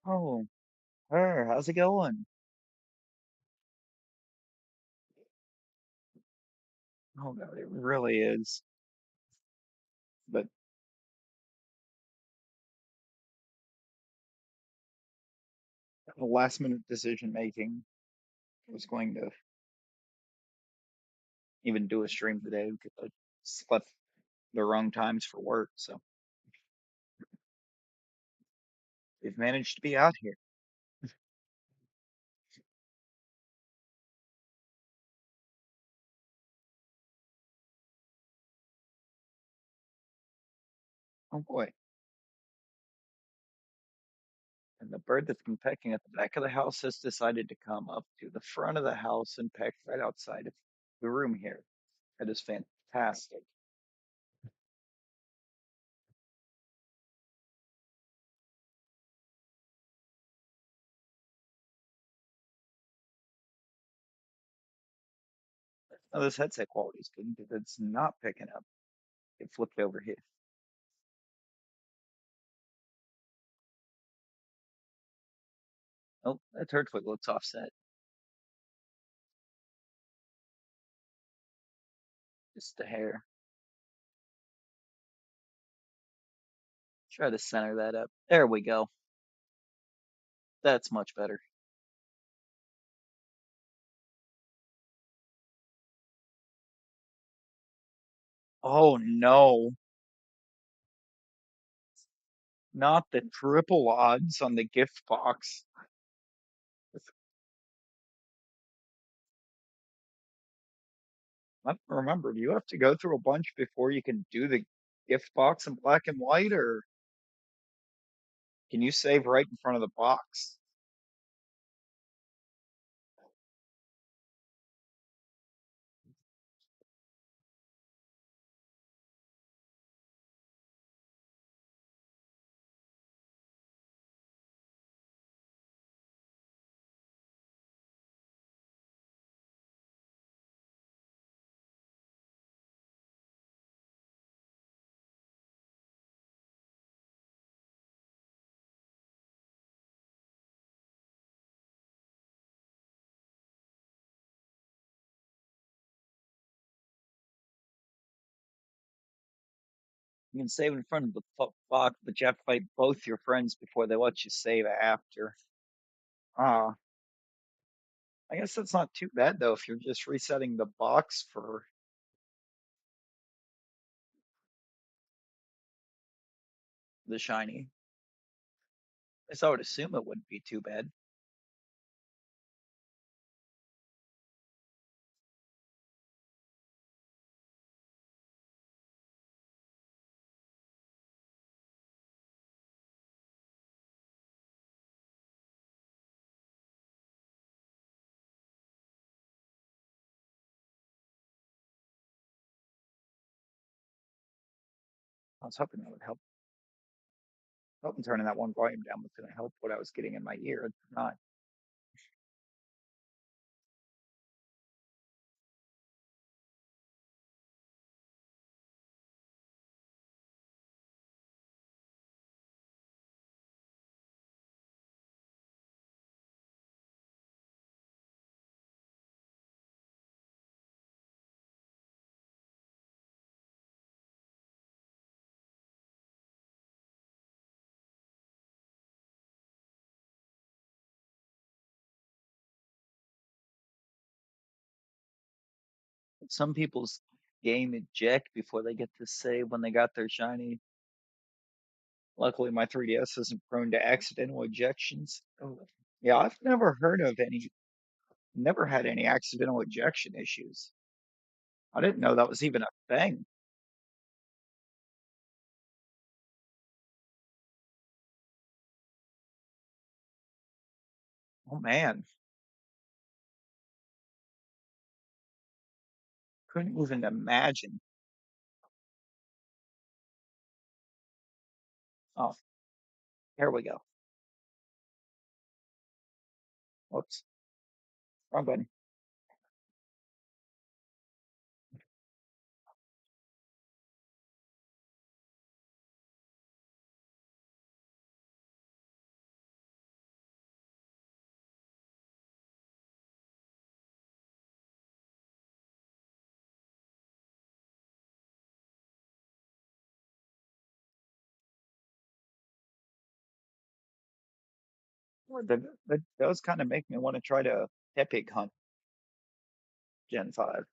Oh, her, how's it going? Oh God, it really is. But the last minute decision making was going to even do a stream today because I slept the wrong times for work. So we've managed to be out here. Oh boy. And the bird that's been pecking at the back of the house has decided to come up to the front of the house and peck right outside of the room here. That is fantastic. Oh, this headset quality is good because it's not picking up. It flipped over here. Oh, that Turtwig looks offset. Just the hair. Try to center that up. There we go. That's much better. Oh no, not the triple odds on the gift box. I don't remember. Do you have to go through a bunch before you can do the gift box in black and white, or can you save right in front of the box? You can save in front of the box, but you have to fight both your friends before they let you save after. Ah, I guess that's not too bad though if you're just resetting the box for the shiny. I guess I would assume it wouldn't be too bad. I was hoping that would help turning that one volume down was going to help what I was getting in my ear. It's not. Some people's game eject before they get to save when they got their shiny. Luckily, my 3DS isn't prone to accidental ejections. Oh. Yeah, I've never heard of any, never had any accidental ejection issues. I didn't know that was even a thing. Oh man, couldn't even imagine. Oh, here we go. Whoops, wrong button. Well, that does kind of make me want to try to epic hunt Gen 5.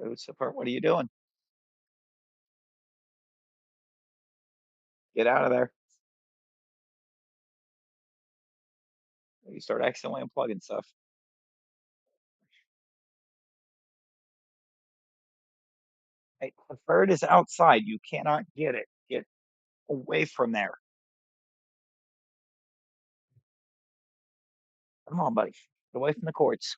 Oh, so far, what are you doing? Get out of there. You start accidentally unplugging stuff. Hey, the bird is outside. You cannot get it. Get away from there. Come on, buddy. Get away from the cords.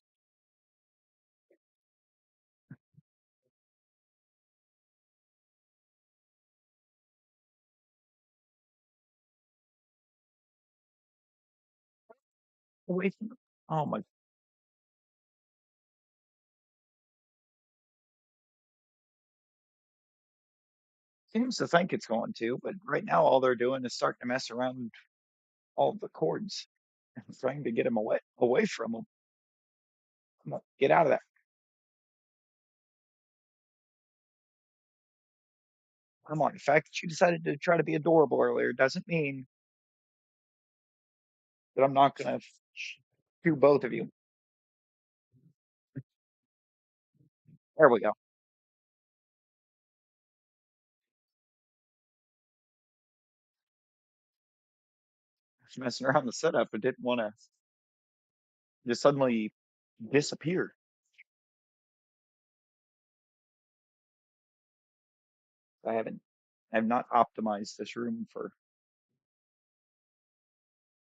Away from the, oh my, seems to think it's going to, but right now all they're doing is starting to mess around with all the cords and trying to get him away from them. Come on, get out of there. Come on. The fact that you decided to try to be adorable earlier doesn't mean that I'm not going to shoot both of you. There we go. Just messing around the setup and didn't want to just suddenly disappear. I haven't, I have not optimized this room for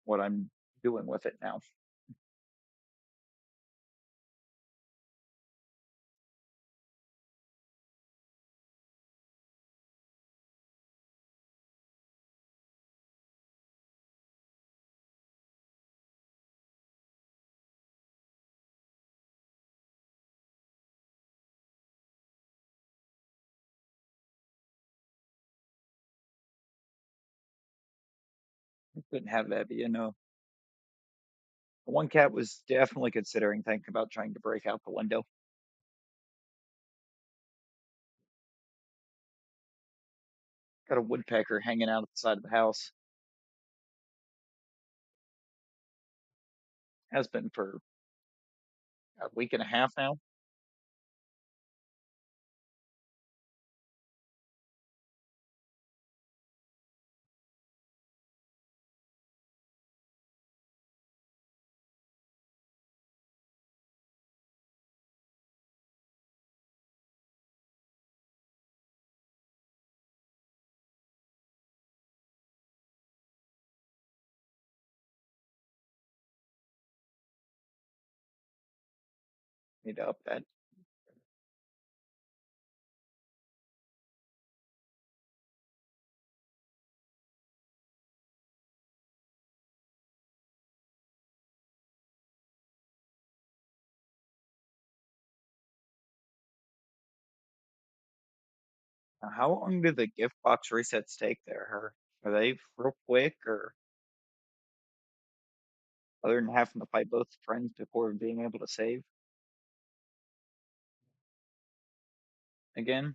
what I'm doing with it now. I couldn't have that be, one cat was definitely considering thinking about trying to break out the window. Got a woodpecker hanging out at the side of the house. Has been for a week and a half now. Need to up that. How long do the gift box resets take there? Are they real quick, or other than having to fight both friends before being able to save again?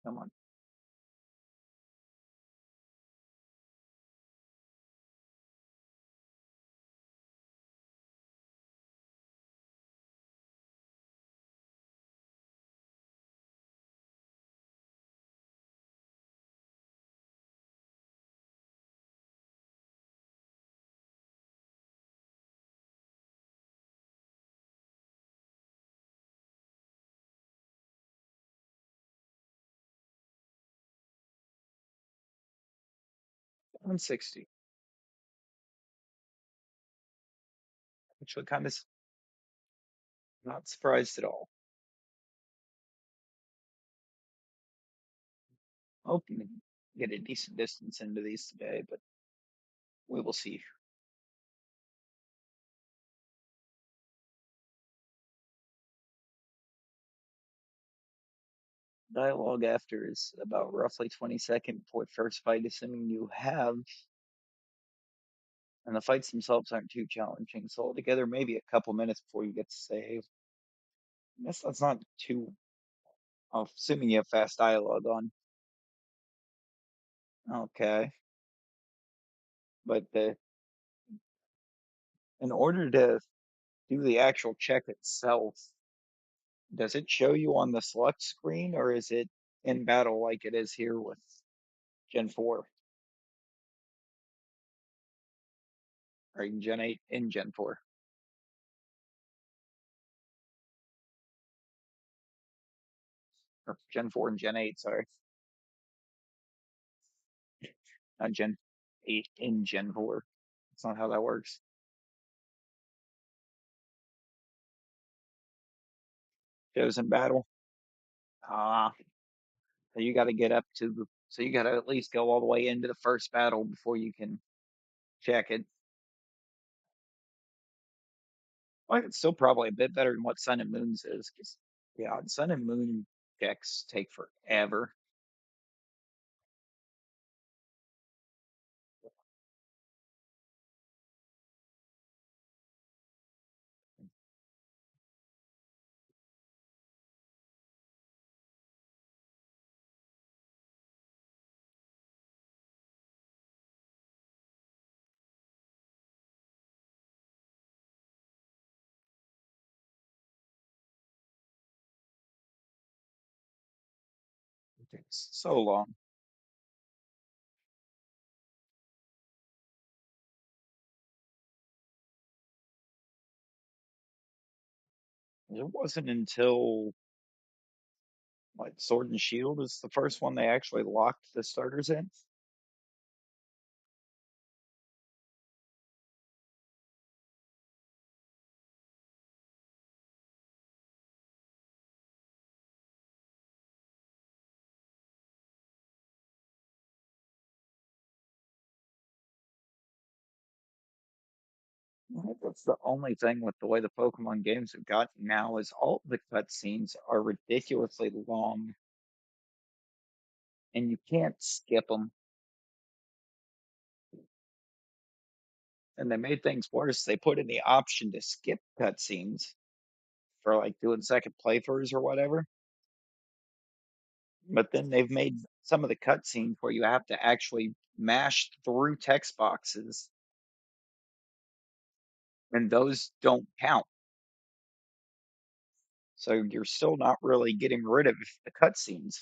Come on. 160. Actually, kind of not surprised at all. Hoping to get a decent distance into these today, but we will see. Dialogue after is about roughly 20 seconds before the first fight, assuming you have, and the fights themselves aren't too challenging. So altogether, maybe a couple minutes before you get to save. I guess that's not too, assuming you have fast dialogue on. Okay, but in order to do the actual check itself, does it show you on the select screen or is it in battle like it is here with Gen 4 or in Gen 8 in Gen 4 or Gen 4 and Gen 8, sorry, not Gen 8 in Gen 4. That's not how that works. Shows in battle. Ah, so you got to get up to so you got to at least go all the way into the first battle before you can check it. Well, it's still probably a bit better than what Sun and Moon's is, because yeah, Sun and Moon checks take forever. It takes so long. It wasn't until like Sword and Shield is the first one they actually locked the starters in. I think that's the only thing with the way the Pokemon games have gotten now is all the cutscenes are ridiculously long and you can't skip them. And they made things worse. They put in the option to skip cutscenes for like doing second playthroughs or whatever. But then they've made some of the cutscenes where you have to actually mash through text boxes, and those don't count. So you're still not really getting rid of the cutscenes.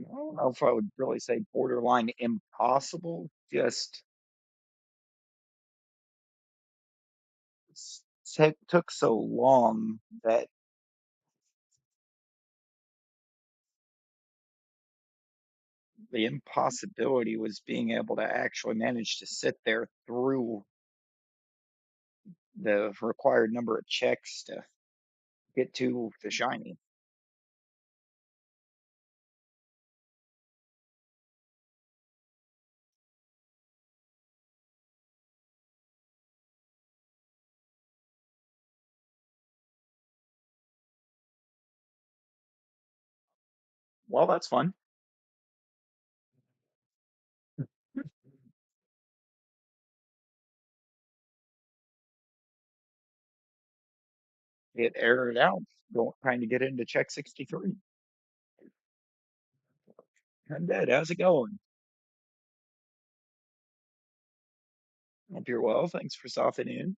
I don't know if I would really say borderline impossible. Just took so long that the impossibility was being able to actually manage to sit there through the required number of checks to get to the shiny. Well, that's fun. It aired out, trying to get into check 63. I'm dead. How's it going? Hope you're well. Thanks for stopping in.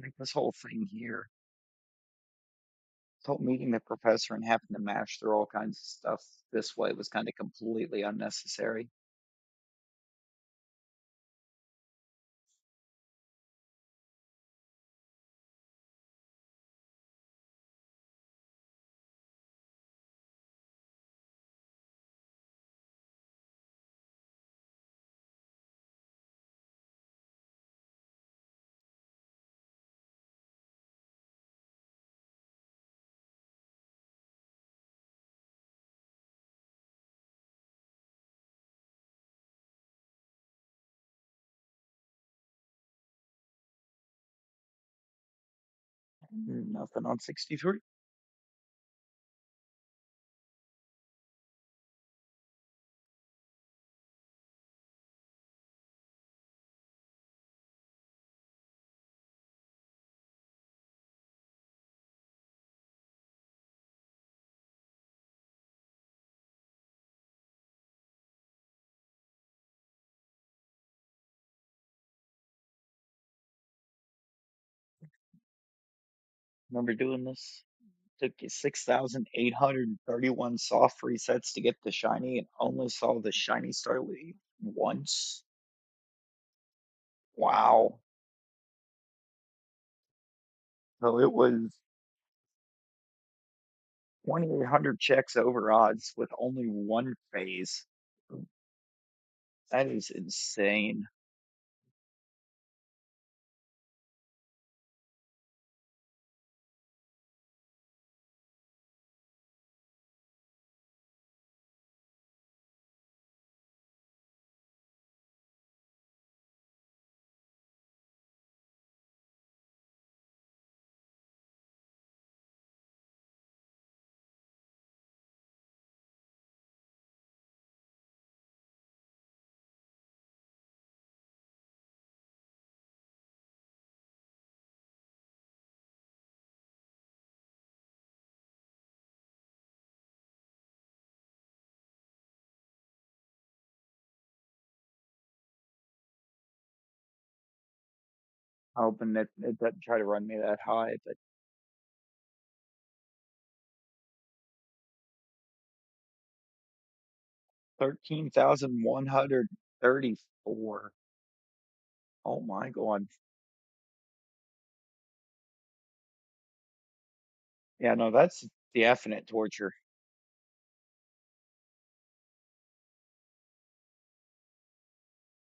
Like this whole thing here, this whole meeting the professor and having to mash through all kinds of stuff this way was kind of completely unnecessary. Nothing on 63. Remember doing this? Took you 6,831 soft resets to get the shiny and only saw the shiny Starly once. Wow. So it was 2,800 checks over odds with only one phase. That is insane. Hoping that it doesn't try to run me that high, but 13,134. Oh my God. Yeah, no, that's definite torture.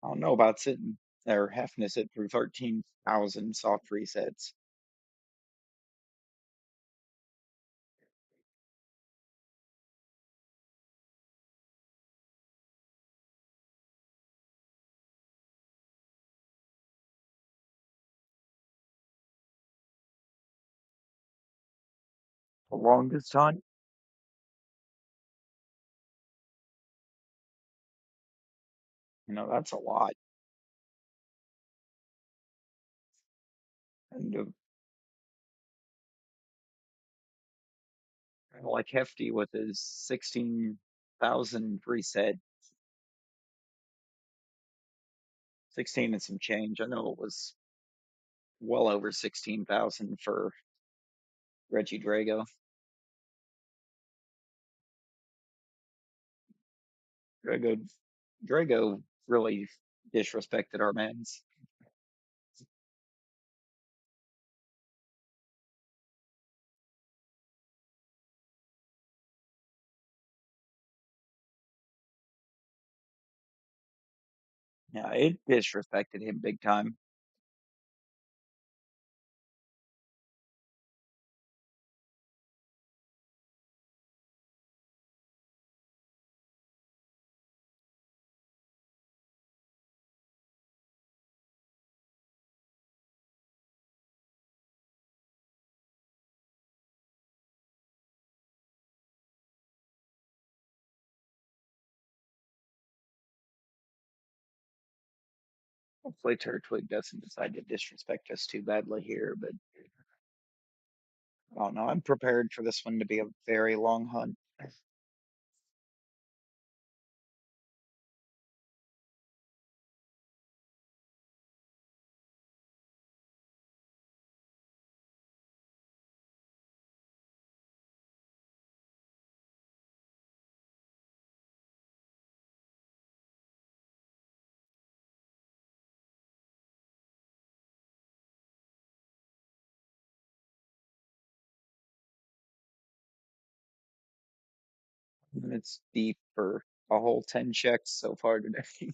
I don't know about sitting or having to sit through 13,000 soft resets. The longest time, that's a lot. And like Hefty with his 16,000 reset, 16 and some change. I know it was well over 16,000 for Reggie Drago. Drago, Drago really disrespected our mans. Yeah, it disrespected him big time. Hopefully Turtwig doesn't decide to disrespect us too badly here, but I don't know. I'm prepared for this one to be a very long hunt. And it's deep for a whole 10 checks so far today.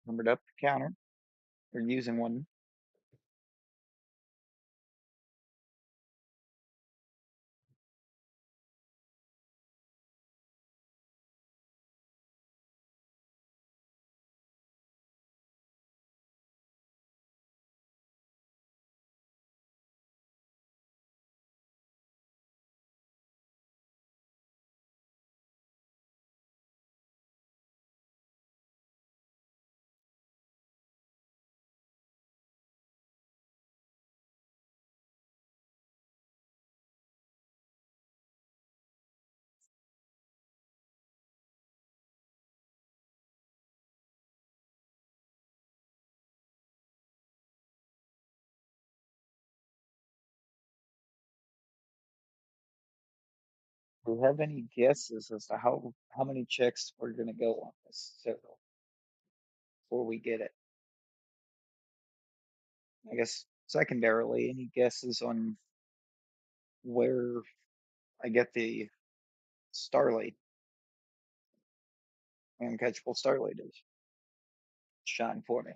Numbered up the counter. We're using one. Do you have any guesses as to how many checks we're gonna go on this circle before we get it? I guess secondarily, any guesses on where I get the Starlight, uncatchable Starlight is? Shine for me.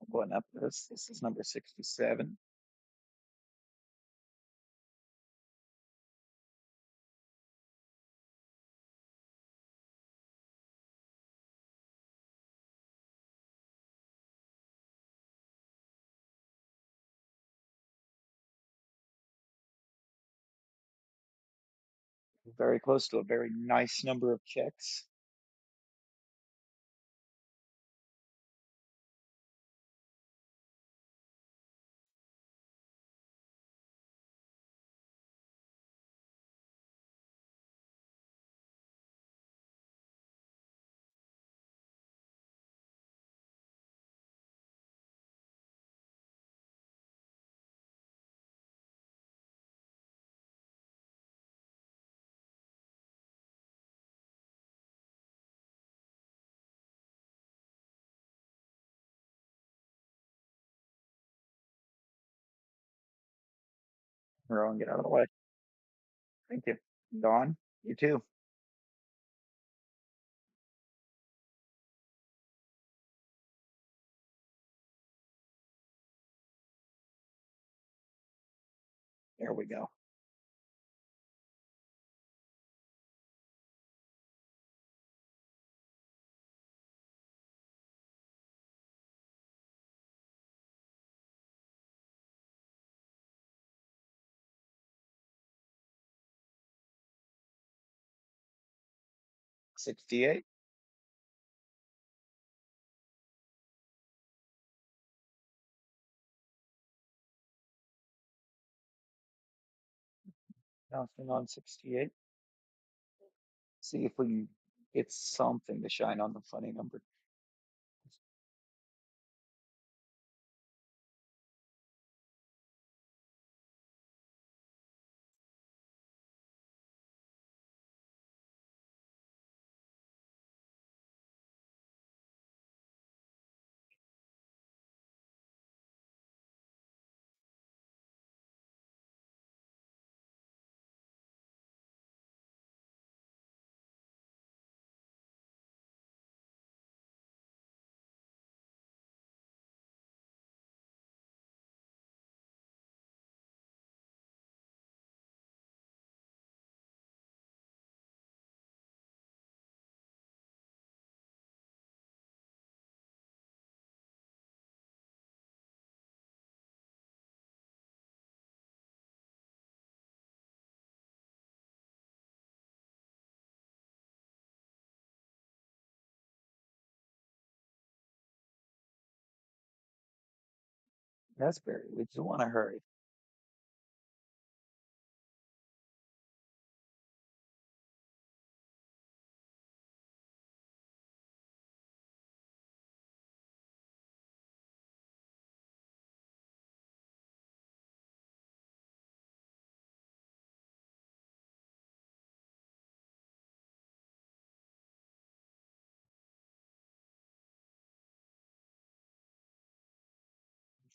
I'm going up this. This is number 67. Very close to a very nice number of checks. Everyone get out of the way. Thank you. Dawn, you too. There we go. 68. Bouncing on 68. See if we can get something to shine on the funny number. Raspberry. We do want to hurry.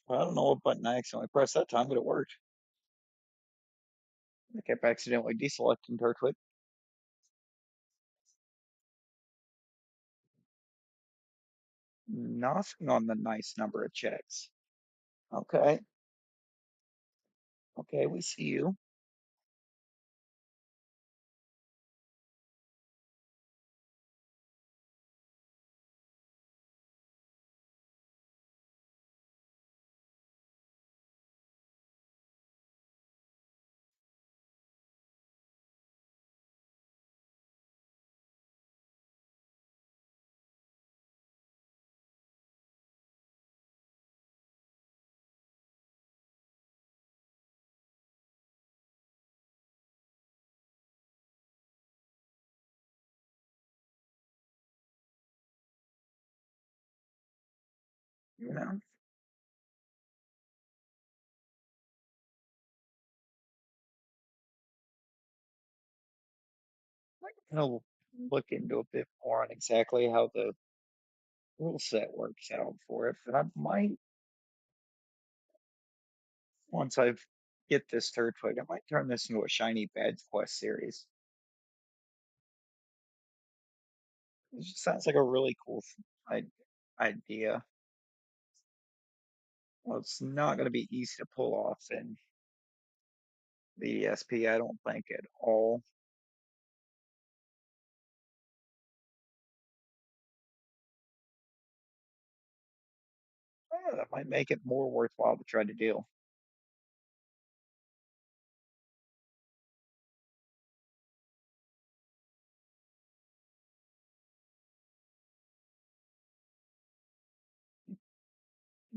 Well, I don't know what button I accidentally pressed that time, but it worked. I kept accidentally deselecting Turtwig. Nothing on the nice number of checks. Okay. Okay, we see you. You know, I'm gonna look into a bit more on exactly how the rule set works out for it, but I might, once I get this Turtwig, I might turn this into a shiny badge quest series. It just sounds like a really cool idea. Well, it's not going to be easy to pull off in the ESP, I don't think at all. That might make it more worthwhile to try to deal.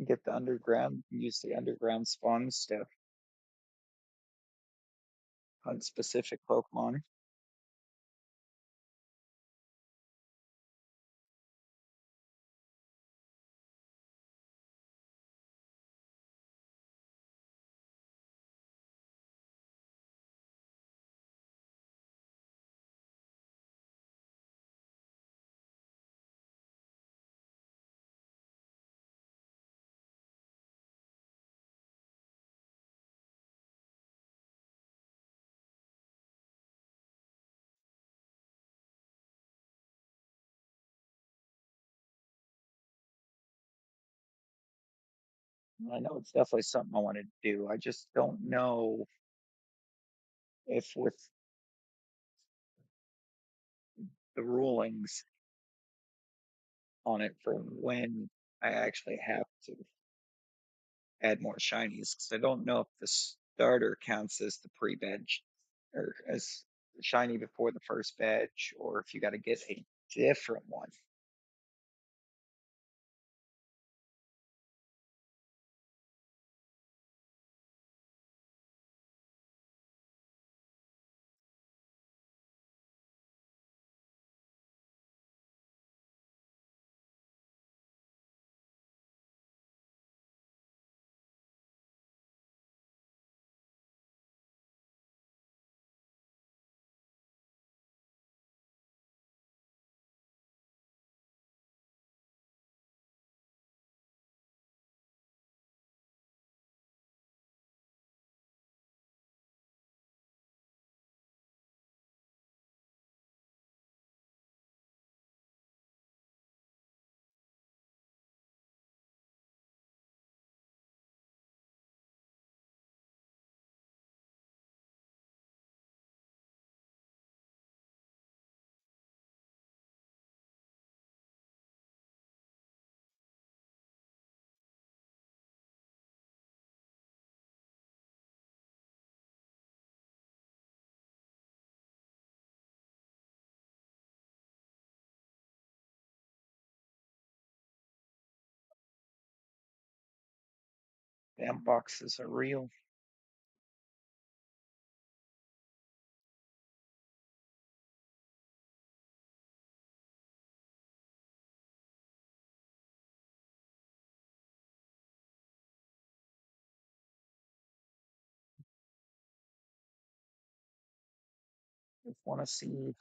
Get the underground, use the underground spawns to hunt specific Pokemon. I know it's definitely something I want to do. I just don't know if with the rulings on it for when I actually have to add more shinies, because I don't know if the starter counts as the pre-badge or as shiny before the first badge, or if you got to get a different one. Damn boxes are real. Just want to see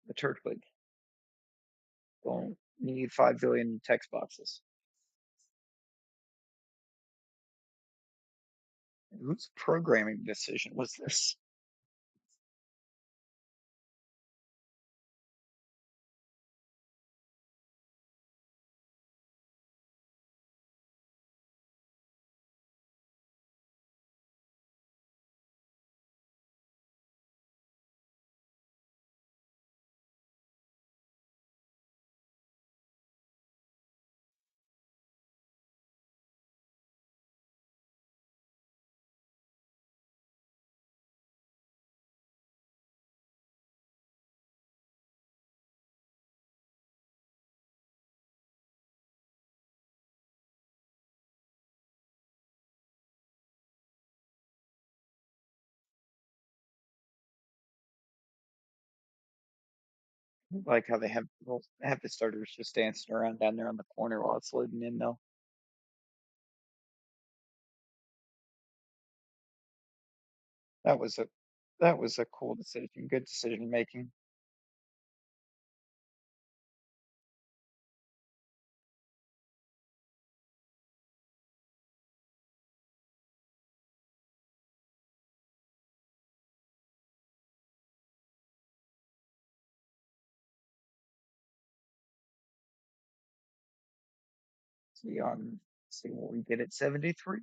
the Turtwig. Don't need 5 billion text boxes. Whose programming decision was this? Like how they have the starters just dancing around down there on the corner while it's loading in though. That was a that was a cool decision. Good decision making. See on see what we get at 73.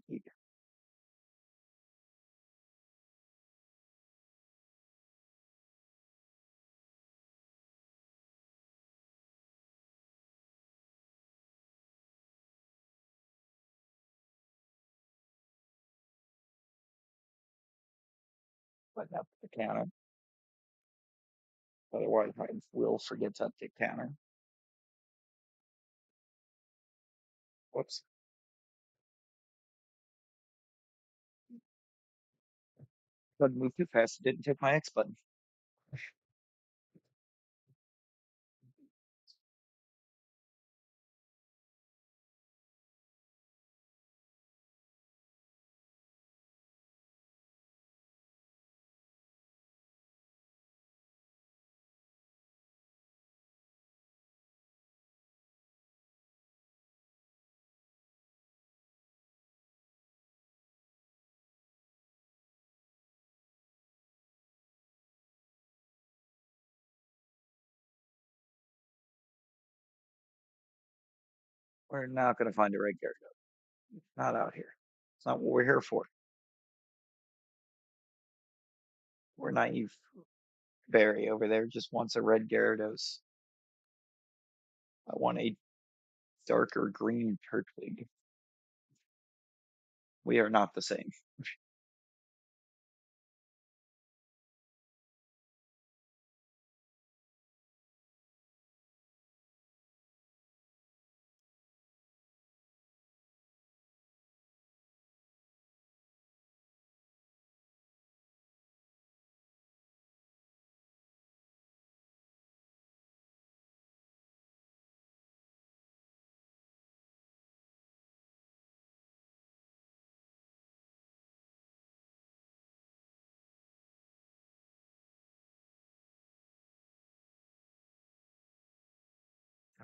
Button up the counter. Otherwise I will forget to update counter. Whoops. Couldn't move too fast. Didn't take my X button. We're not gonna find a red Gyarados. Not out here. It's not what we're here for. We're naive. Barry over there just wants a red Gyarados. I want a darker green Turtwig. We are not the same.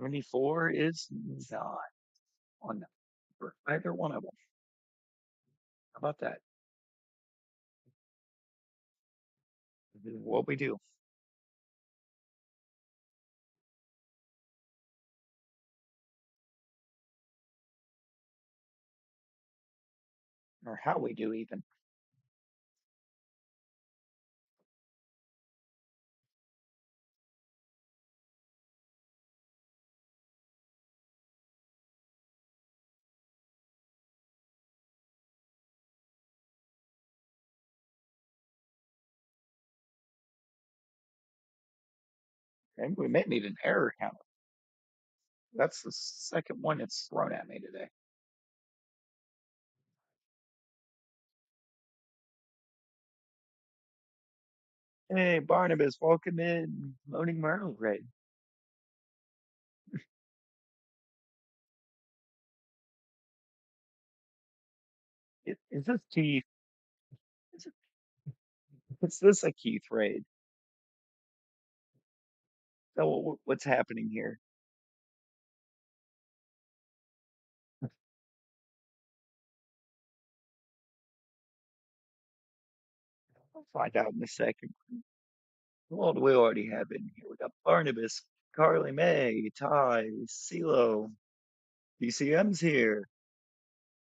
74 is not on for either one of them. How about that? This is what we do, or how we do even. And we may need an error counter. That's the second one it's thrown at me today. Hey, Barnabas, welcome in. Loading Myrtle Raid. Is this Keith? Is it, is this a Keith raid? So what's happening here? I'll find out in a second. What do we already have in here? We got Barnabas, Carly May, Ty, CeeLo, DCM's here,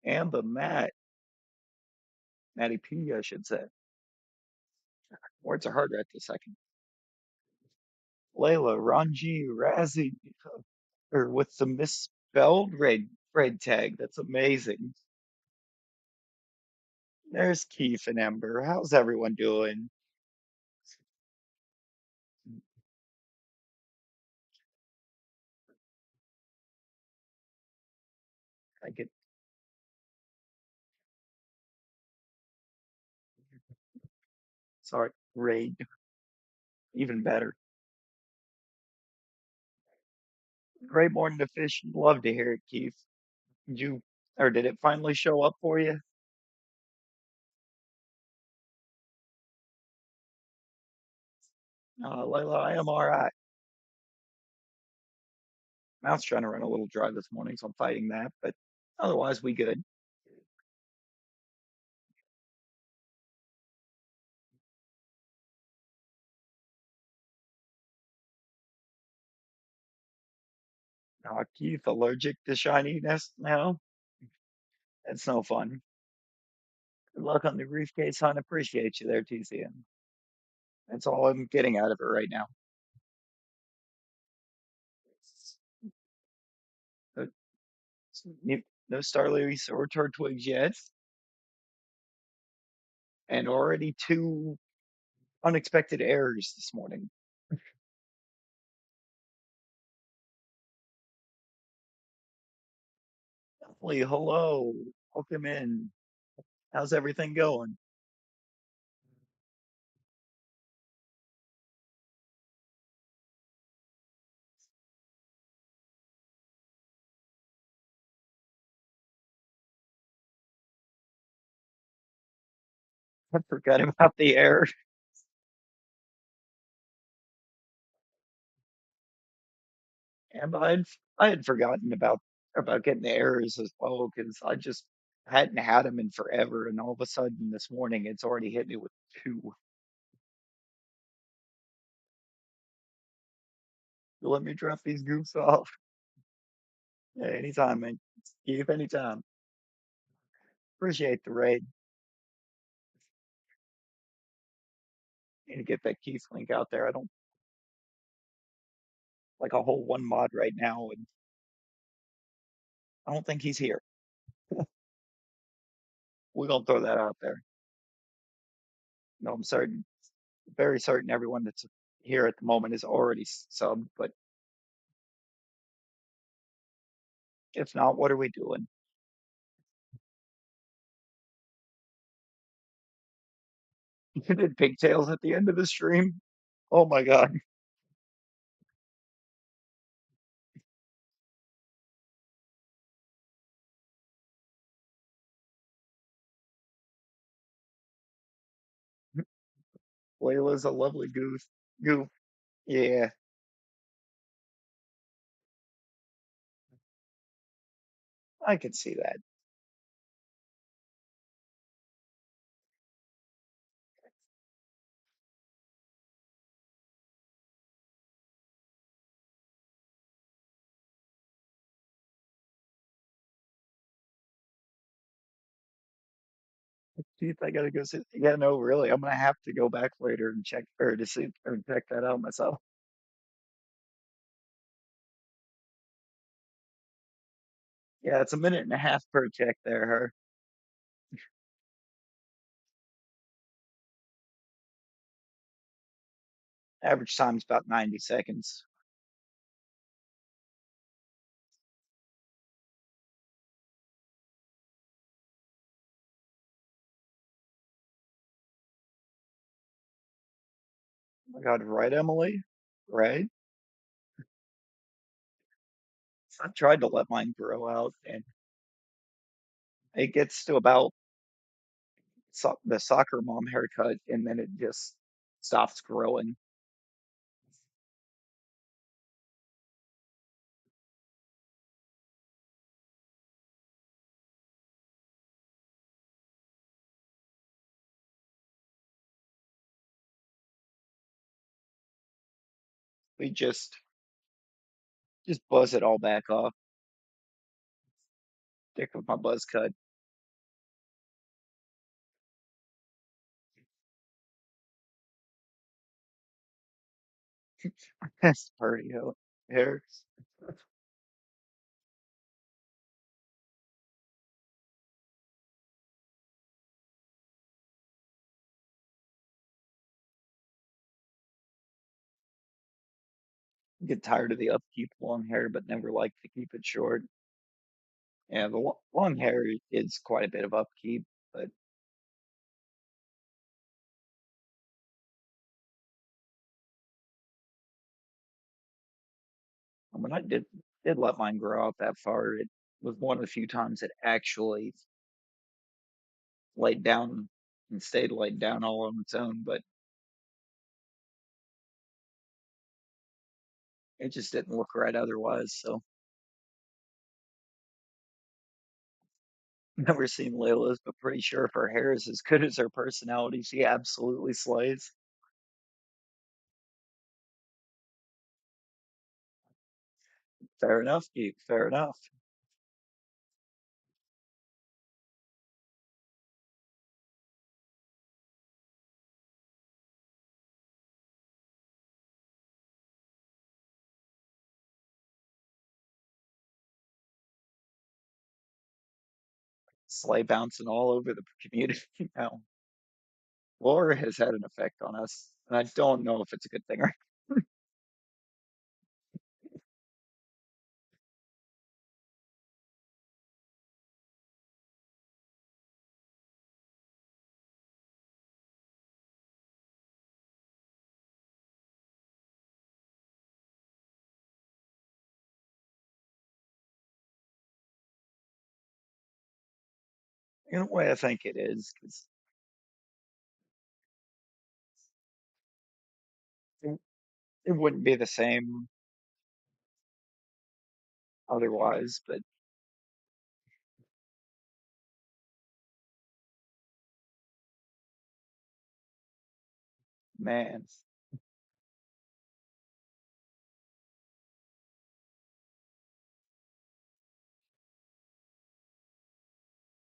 Amba, Matt, Matty P, I should say. Words are harder at the second. Layla, Ranji, Razzie, or with the misspelled red tag. That's amazing. There's Keith and Ember. How's everyone doing? I get sorry, raid, even better. Great morning to fish. Love to hear it, Keith. Did you or did it finally show up for you? Layla, I am all right. Mouth's trying to run a little dry this morning, so I'm fighting that, but otherwise we good. Keith, allergic to shininess now? That's no fun. Good luck on the briefcase, hon. Appreciate you there, TCM. That's all I'm getting out of it right now. Uh, No Starlies or Turtwigs yet, and already two unexpected errors this morning. Lee, hello. Welcome in. How's everything going? I forgot about the error. And I had forgotten about getting the errors as well because I just hadn't had them in forever. And all of a sudden this morning it's already hit me with two. You let me drop these goofs off. Yeah, anytime, man. Keep anytime. Appreciate the raid. Need to get that Keith link out there. I don't like a whole one mod right now, and I don't think he's here. We're gonna throw that out there. No, I'm certain, very certain everyone that's here at the moment is already sub, but if not, what are we doing? You did pigtails at the end of the stream? Oh my God. Layla's a lovely goof. Goof. Yeah, I could see that. Keith, I gotta go sit. Yeah, no, really. I'm gonna have to go back later and check or to see or check that out myself. Yeah, it's a minute and a half per check there, her. Average time's about 90 seconds. Oh my God, right, Emily? Right? I tried to let mine grow out, and it gets to about the soccer mom haircut, and then it just stops growing. We just buzz it all back off. Stick with my buzz cut. That's pretty hair. Get tired of the upkeep long hair, but never like to keep it short. Yeah, the long hair is quite a bit of upkeep, but when I did let mine grow out that far, it was one of the few times it actually laid down and stayed laid down all on its own, but it just didn't look right otherwise. So never seen Layla's, but pretty sure if her hair is as good as her personality, she absolutely slays. Fair enough, Geek. Fair enough. Slay bouncing all over the community now. Laura has had an effect on us, and I don't know if it's a good thing or in a way I think it is, because it, it wouldn't be the same otherwise. But man,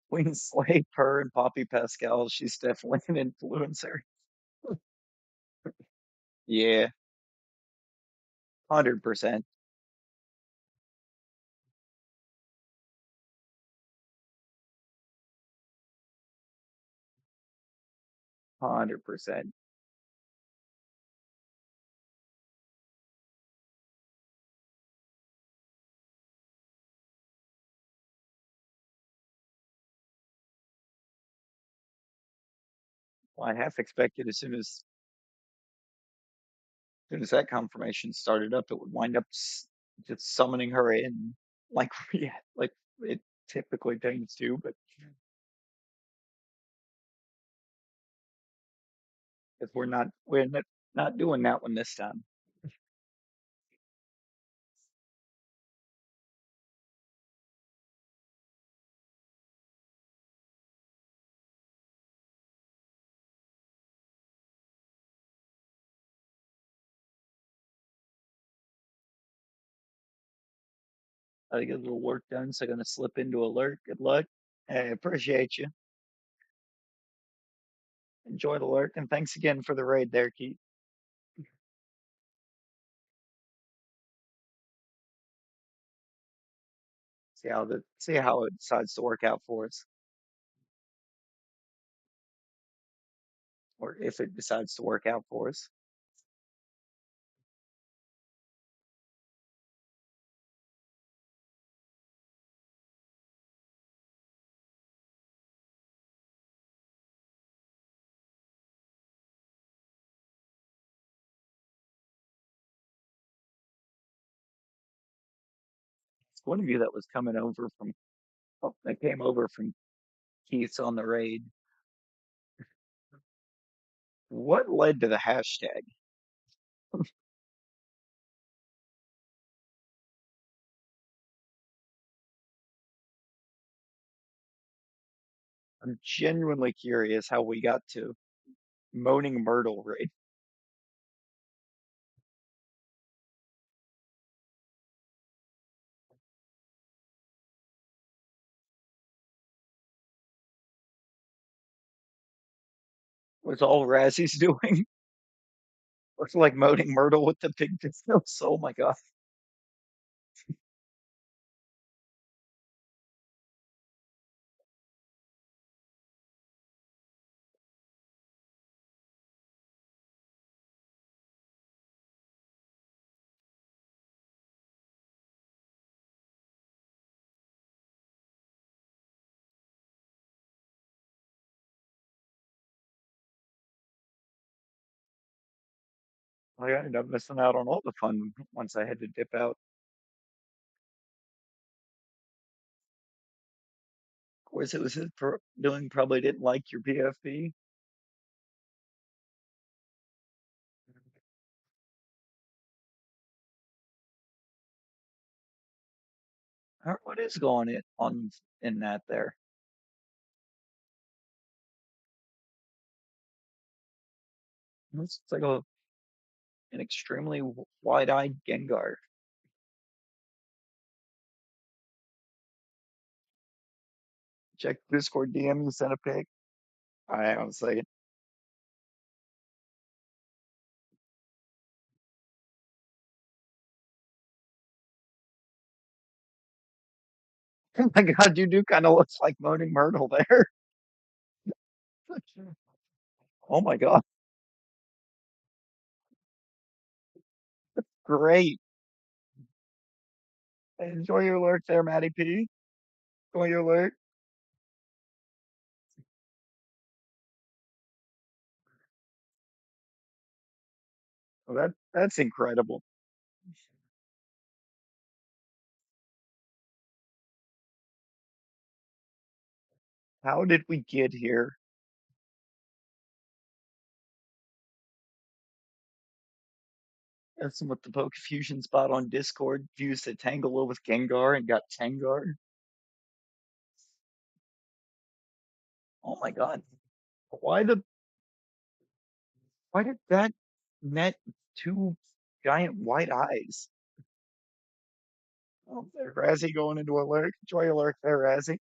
Queen Slay, her, and Poppy Pascal, she's definitely an influencer. Yeah, 100%, 100%. Well, I half expected as soon as that confirmation started up, it would wind up just summoning her in, like yeah, like it typically tends to. But if we're not doing that one this time. I get a little work done, so I'm gonna slip into alert. Good luck. I appreciate you. Enjoy the lurk, and thanks again for the raid there, Keith. See how it decides to work out for us, or if it decides to work out for us. one of you that was coming over from, oh, that came over from Keith's on the raid. What led to the hashtag? I'm genuinely curious how we got to Moaning Myrtle raid. Was all Razzie's doing? Looks like Moaning Myrtle with the big pistols. Oh my god. I ended up missing out on all the fun once I had to dip out. Of course, it was his doing, probably didn't like your PFP. What is going on in that there? It's like an extremely wide-eyed Gengar. Check Discord DM and send a pic. I honestly, oh my god, you do kind of look like Moaning Myrtle there. Oh my god, great. Enjoy your lurk there, Matty P. Enjoy your lurk. Oh, that's incredible. How did we get here? That's what the Poke Fusion spot on Discord used to Tangela with Gengar and got Tengar. Oh my god. Why the why did that net two giant white eyes? Oh, there, Razzie going into a lurk. Enjoy your lurk there, Razzie.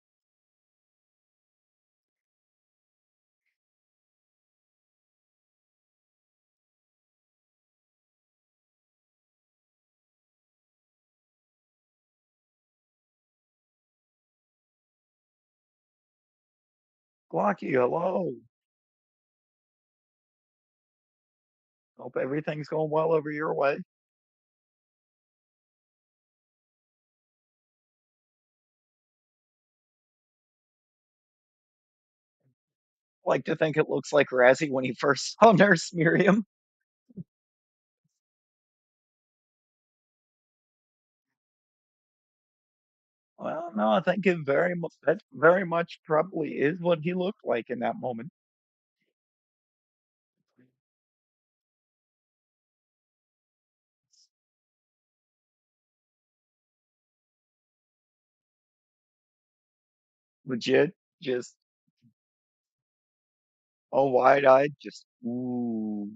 Glocky, hello. Hope everything's going well over your way. Like to think it looks like Razzie when he first saw Nurse Miriam. Well, no, I think it very much that very much probably is what he looked like in that moment. Legit, just all wide-eyed, just ooh.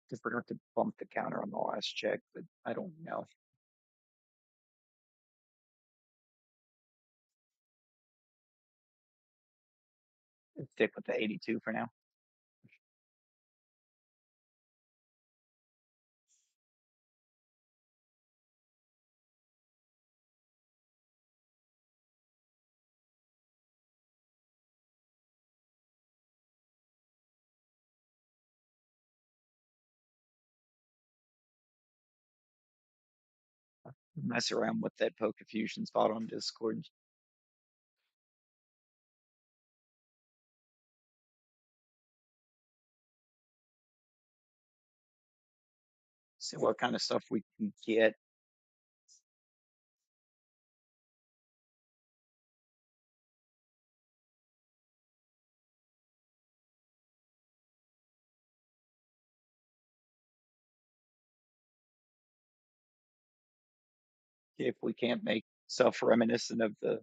Just forgot to bump the counter on the last check, but I don't know. Let's stick with the 82 for now. Mess around with that Poke Fusion spot on Discord. See what kind of stuff we can get. If we can't make stuff reminiscent of the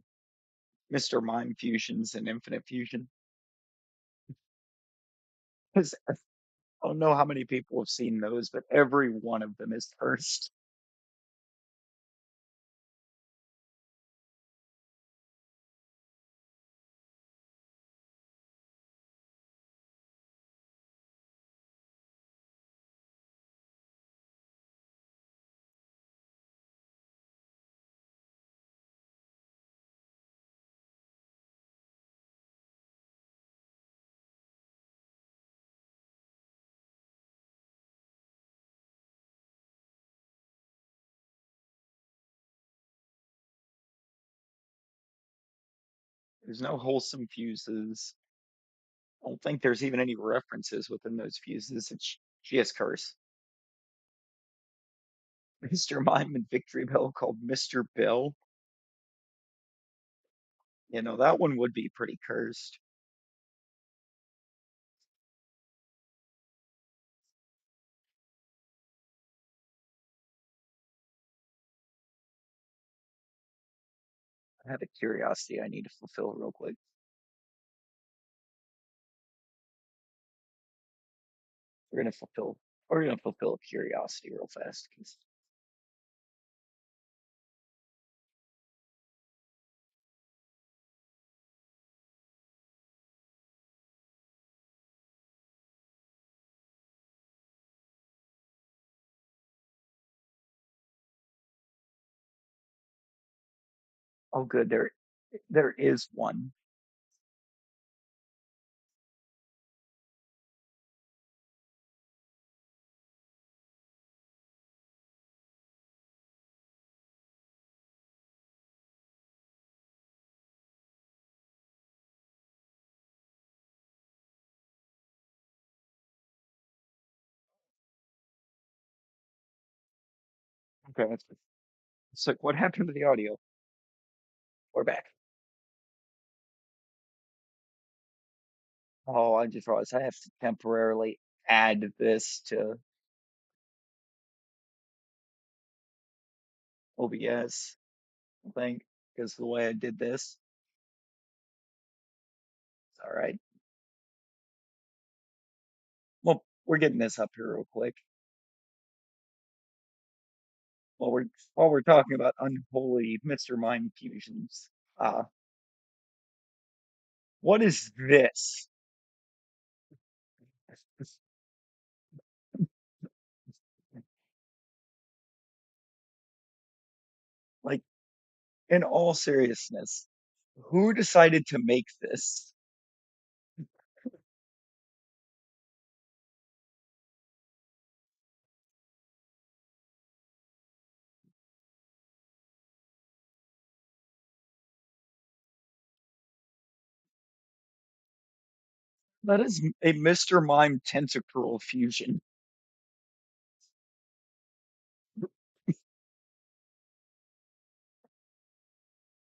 Mr. Mime fusions and Infinite Fusion. 'Cause I don't know how many people have seen those, but every one of them is cursed. There's no wholesome fuses. I don't think there's even any references within those fuses. It's just curse. Mr. Mime and Victory Bell called Mr. Bill. That one would be pretty cursed. I have a curiosity I need to fulfill real quick. We're gonna fulfill we're gonna fulfill a curiosity real fast. Oh good, there is one. Okay, it's like what happened to the audio? We're back. Oh, I just realized I have to temporarily add this to OBS, I think, because the way I did this. All right. Well, we're getting this up here real quick. While we're talking about unholy Mr. Mind fusions. Uh, what is this? Like, in all seriousness, who decided to make this? That is a Mr. Mime tentacle fusion,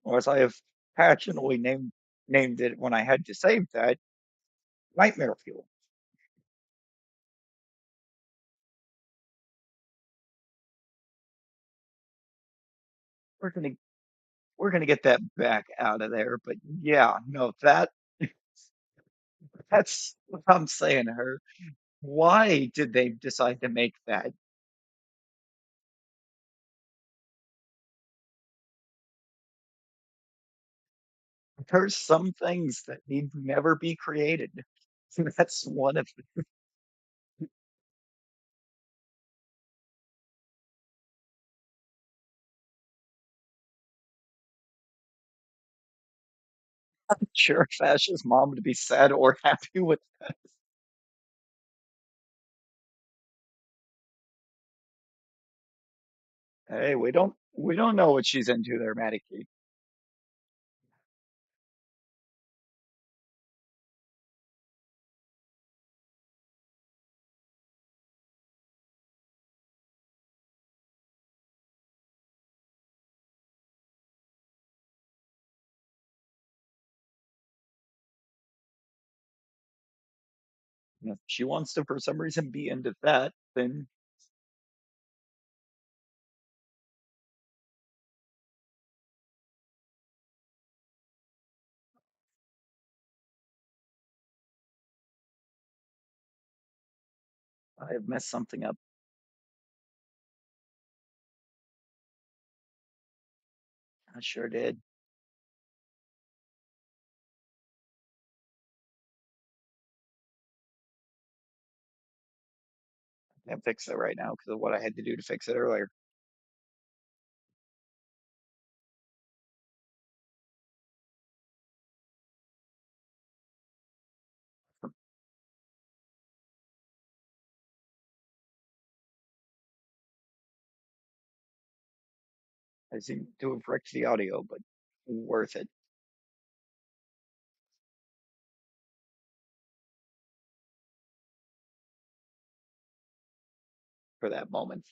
or as I have passionately named it when I had to save that, nightmare fuel. We're gonna we're gonna get that back out of there. But yeah, no, that's what I'm saying. Her. Why did they decide to make that? There's some things that need to never be created. That's one of sure Fash's mom to be sad or happy with. Hey, we don't We don't know what she's into there, Matty. If she wants to, for some reason, be into that, then I have messed something up. I sure did. I can't fix it right now because of what I had to do to fix it earlier. I seem to have wrecked the audio, but worth it for that moment.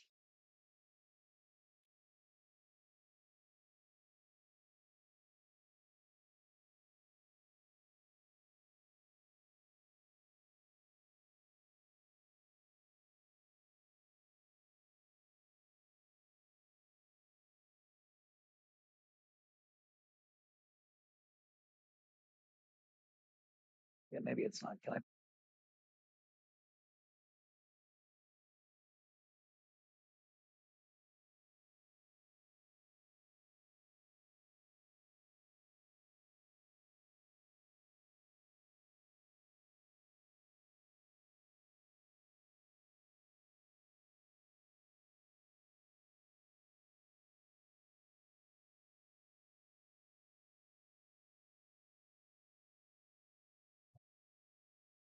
Yeah, maybe it's not. Can I?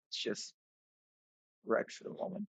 It's just wrecked for the moment.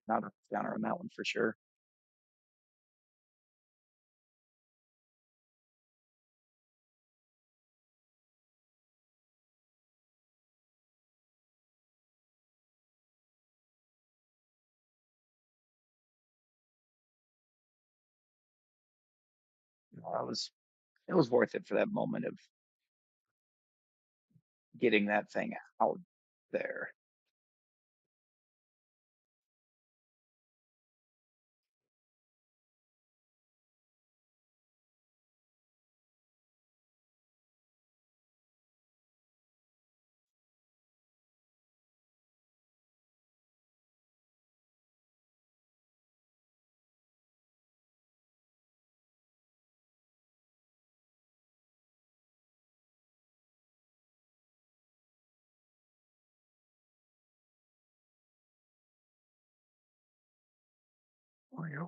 Not a downer on that one for sure. I was it was worth it for that moment of getting that thing out there.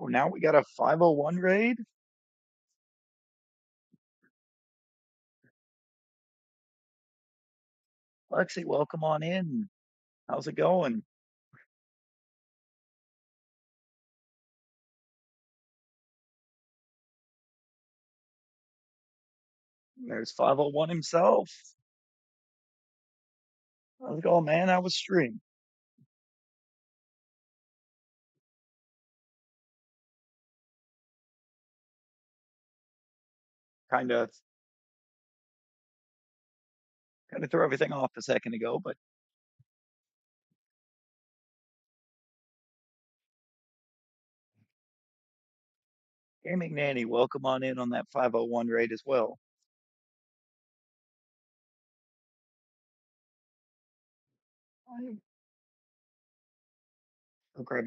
Oh, now we got a 501 raid. Lexi, welcome on in. How's it going? There's 501 himself. How's it going, man? How was stream? Kind of, kind of threw everything off a second ago, but Gaming Nanny, welcome on in on that 501 rate as well. I go grab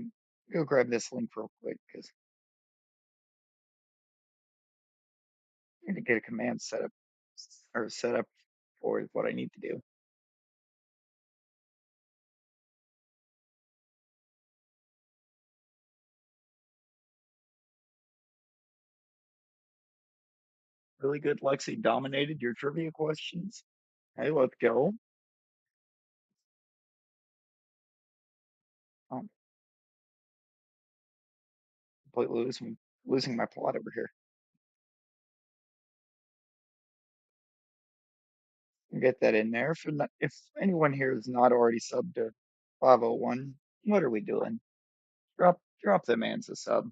go grab this link real quick because I need to get a command set up or set up for what I need to do. Really good. Lexi dominated your trivia questions. Hey, let's go. I'm completely losing my plot over here. Get that in there. If anyone here is not already subbed to 501, what are we doing? Drop the man's a sub.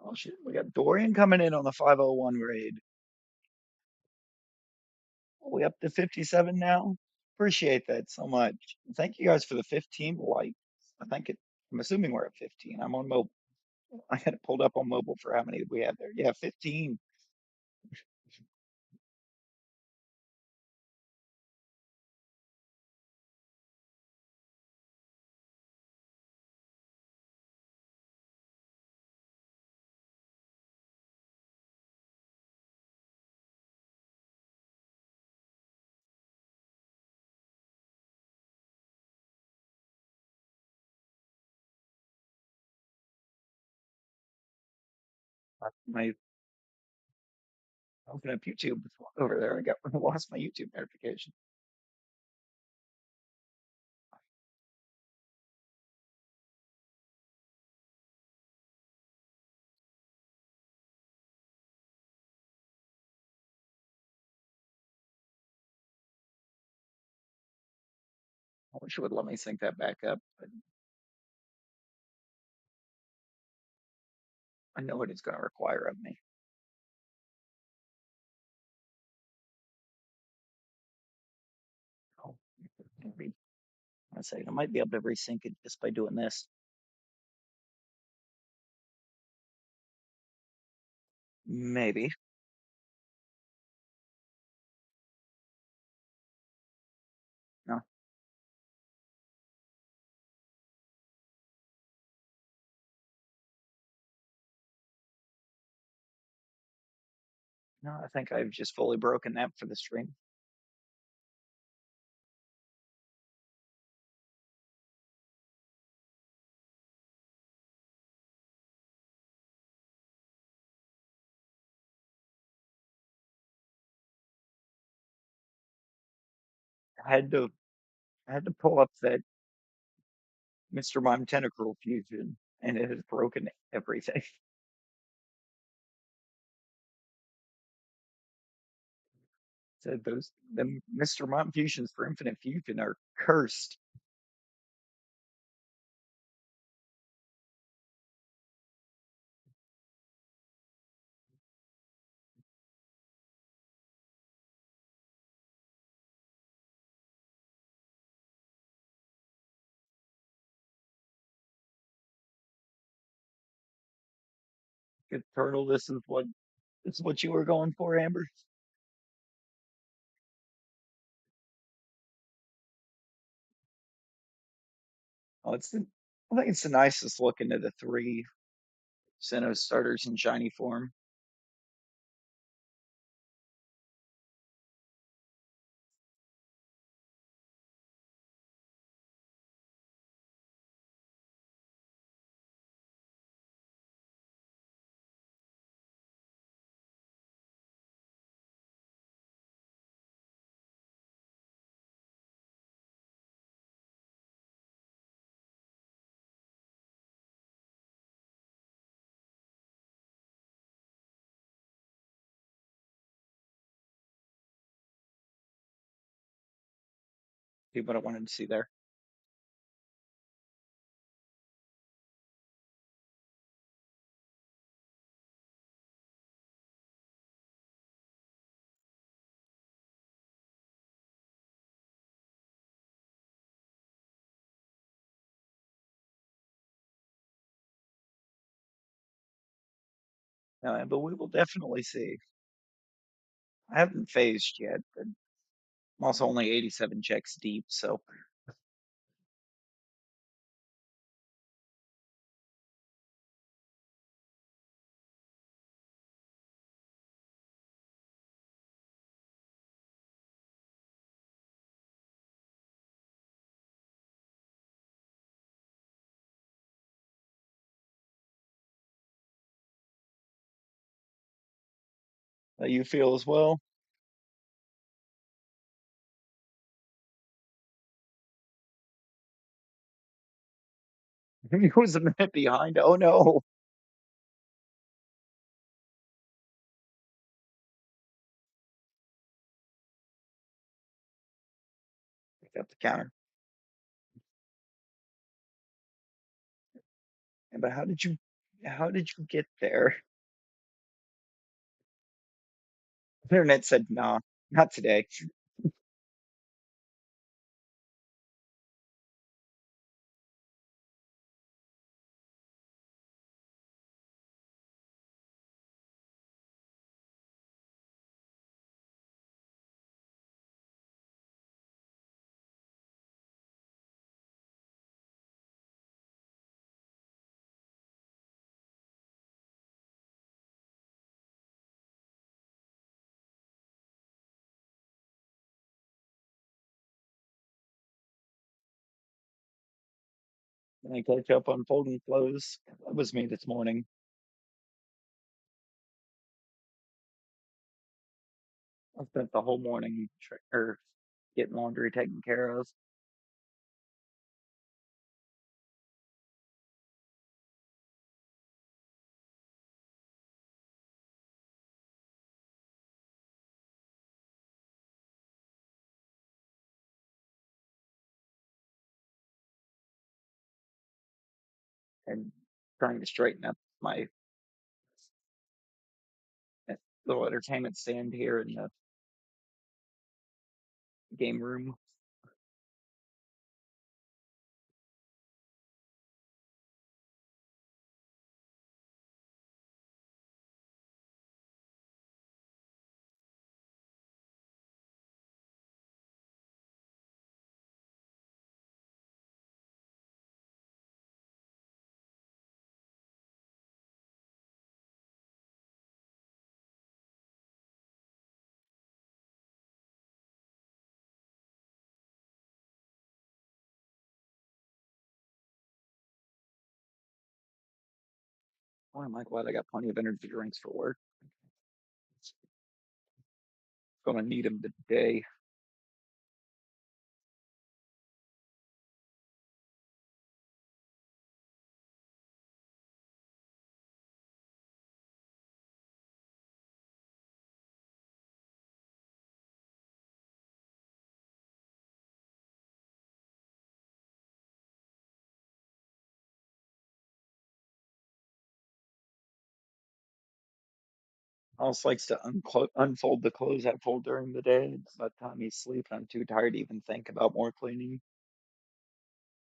Oh shit, we got Dorian coming in on the 501 raid. Are we up to 57 now? Appreciate that so much. Thank you guys for the 15 likes. I think it, I'm assuming we're at 15. I'm on mobile. I had it pulled up on mobile for how many we had there. Yeah, 15. My open up YouTube over there. I got lost my YouTube notification. I wish it would let me sync that back up, but I know what it's going to require of me. Oh, maybe I say I might be able to resync it just by doing this. Maybe. No, no, I think I've just fully broken that for the stream. I had to I had to pull up that Mr. Mime Tentacruel fusion, and it has broken everything. So those the Mr. Mime fusions for Infinite Fusion are cursed. Good turtle, this is what you were going for, Amber. Oh, I think it's the nicest looking of the three Sinnoh starters in shiny form. See what I wanted to see there. But we will definitely see. I haven't phased yet, but I'm also only 87 checks deep, so you feel as well. He was a minute behind. Oh no. Picked up the counter. But how did you get there? Internet said, nah, not today. And I catch up on folding clothes. That was me this morning. I spent the whole morning getting laundry taken care of. And trying to straighten up my little entertainment stand here in the game room. Oh, I'm glad I got plenty of energy drinks for work. Gonna need them today. Also likes to unfold the clothes I fold during the day. By the time he's sleeping, I'm too tired to even think about more cleaning.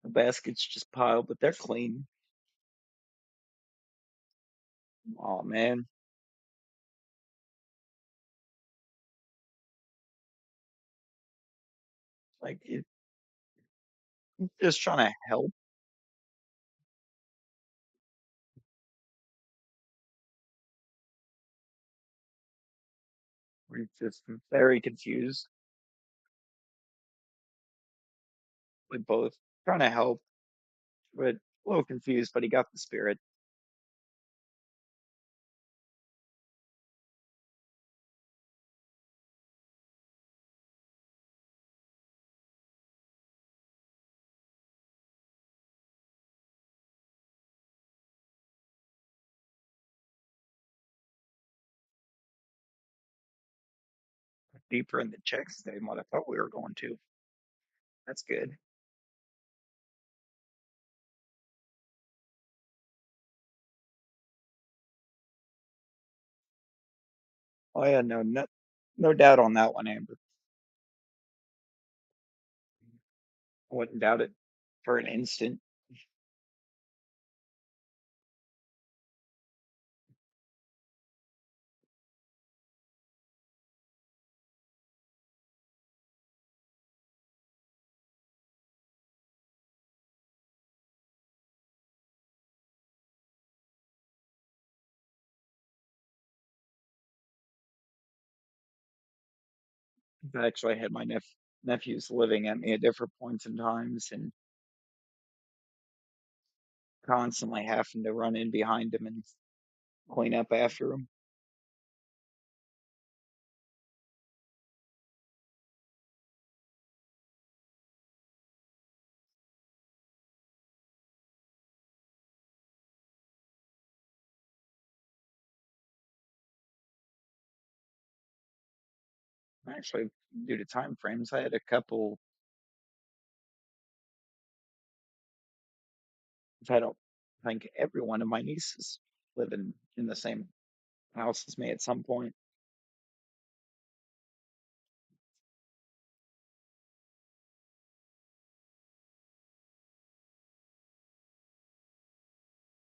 The baskets just pile, but they're clean. Oh man, it, just trying to help. We're just very confused with both. Trying to help, but a little confused. But he got the spirit. Deeper in the checks than what I thought we were going to. That's good. Oh yeah, no doubt on that one, Amber. I wouldn't doubt it for an instant. I've actually had my nephews living at me at different points in times and constantly having to run in behind them and clean up after them. Actually, due to time frames, I had a couple. I've had, I think, every one of my nieces living in the same house as me at some point.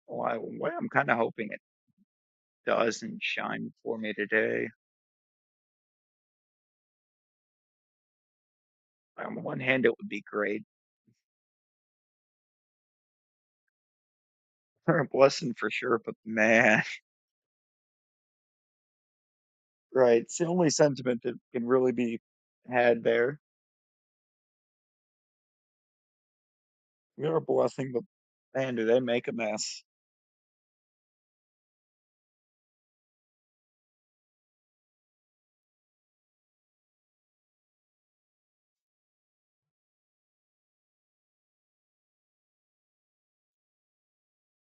Well, I'm kind of hoping it doesn't shine for me today. On one hand, it would be great. They're a blessing for sure, but man, right. It's the only sentiment that can really be had there. They're a blessing, but man, do they make a mess.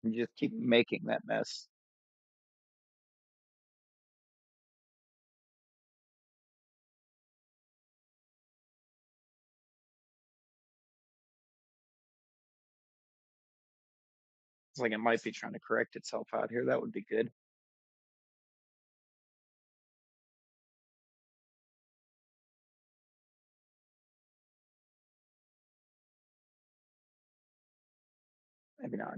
You just keep making that mess. It's like it might be trying to correct itself out here. That would be good. Maybe not.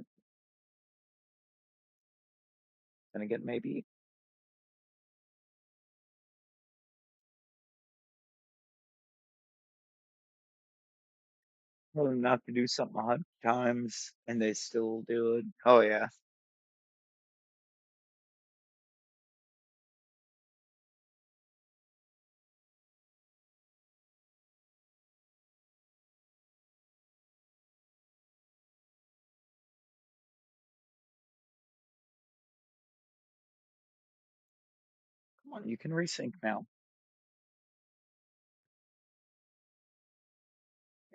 Then again, maybe. Tell them not to do something 100 times and they still do it. Oh yeah. Come on, you can resync now.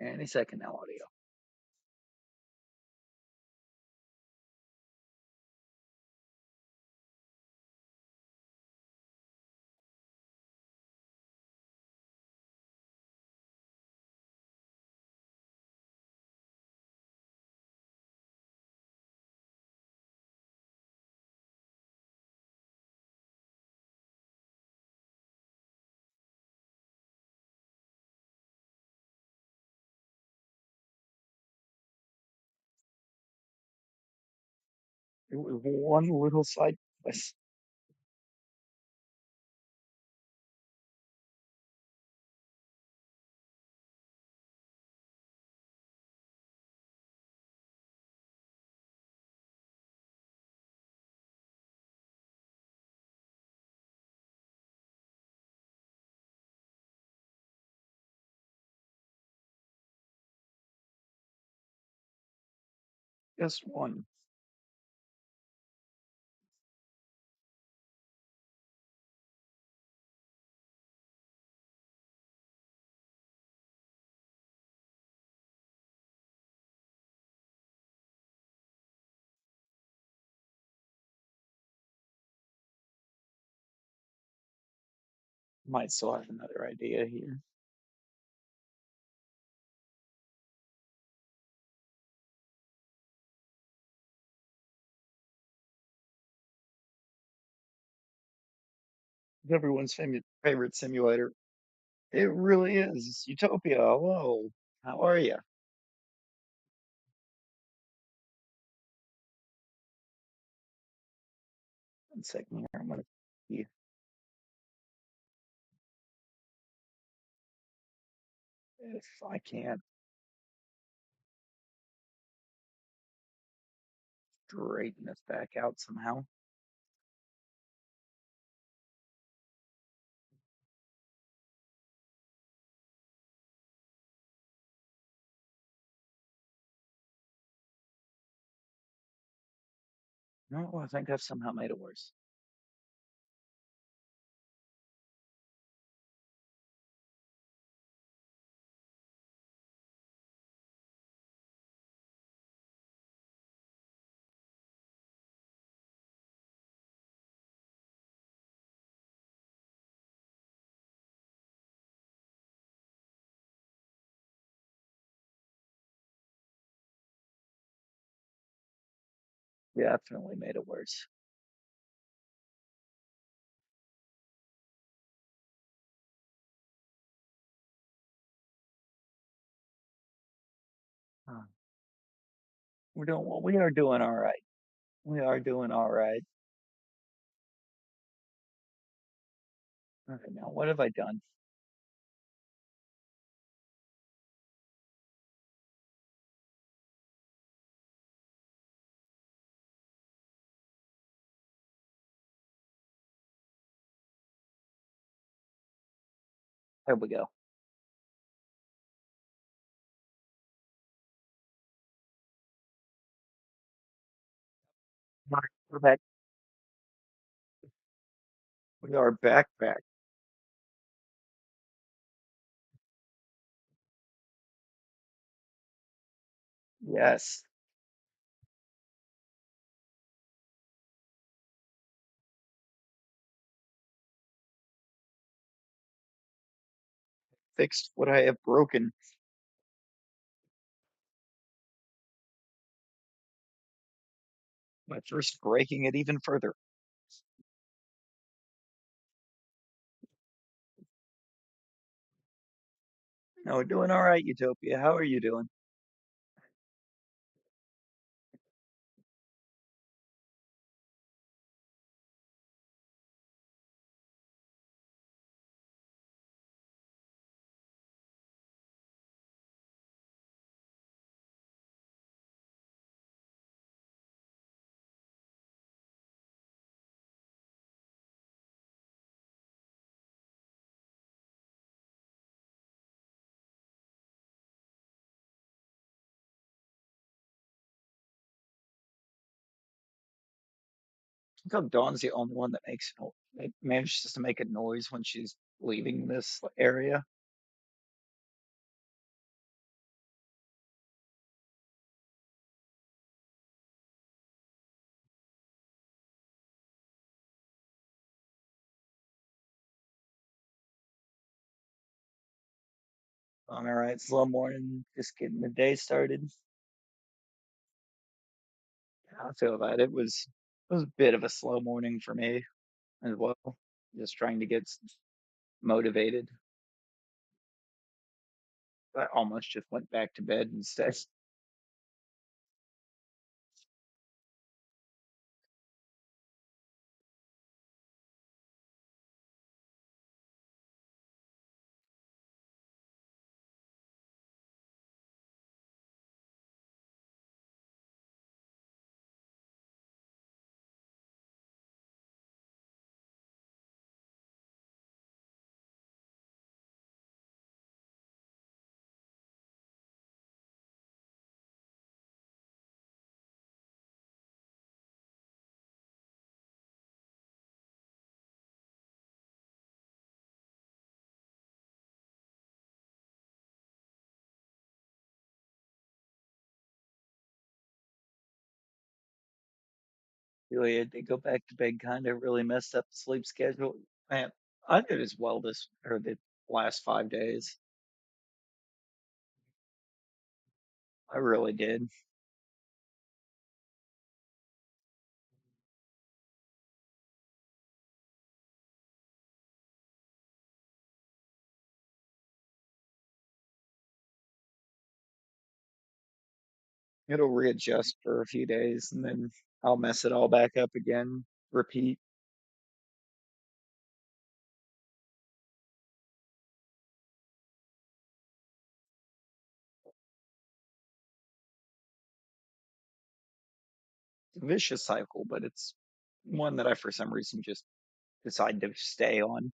Any second now, audio. It was one little side quest. Just one. Might still have another idea here. It's everyone's favorite simulator. It really is. It's Utopia. Hello. How are you? 1 second here. I'm gonna see if I can't straighten this back out somehow. No, I think I've somehow made it worse. Definitely made it worse. Uh, we are doing all right. We are doing all right. Okay, now what have I done? Here we go. All right, we're back. We are back. Yes. Fixed what I have broken by first breaking it even further. No, we're doing all right, Utopia. How are you doing? I think Dawn's the only one that manages to make a noise when she's leaving this area. All right, slow morning, just getting the day started. I feel that it was a bit of a slow morning for me as well. Just trying to get motivated. I almost just went back to bed instead. Really, I did go back to bed kind of really messed up the sleep schedule. Man, I did as well this or the last 5 days. I really did. It'll readjust for a few days and then I'll mess it all back up again. Repeat. It's a vicious cycle, but it's one that I, for some reason, just decide to stay on.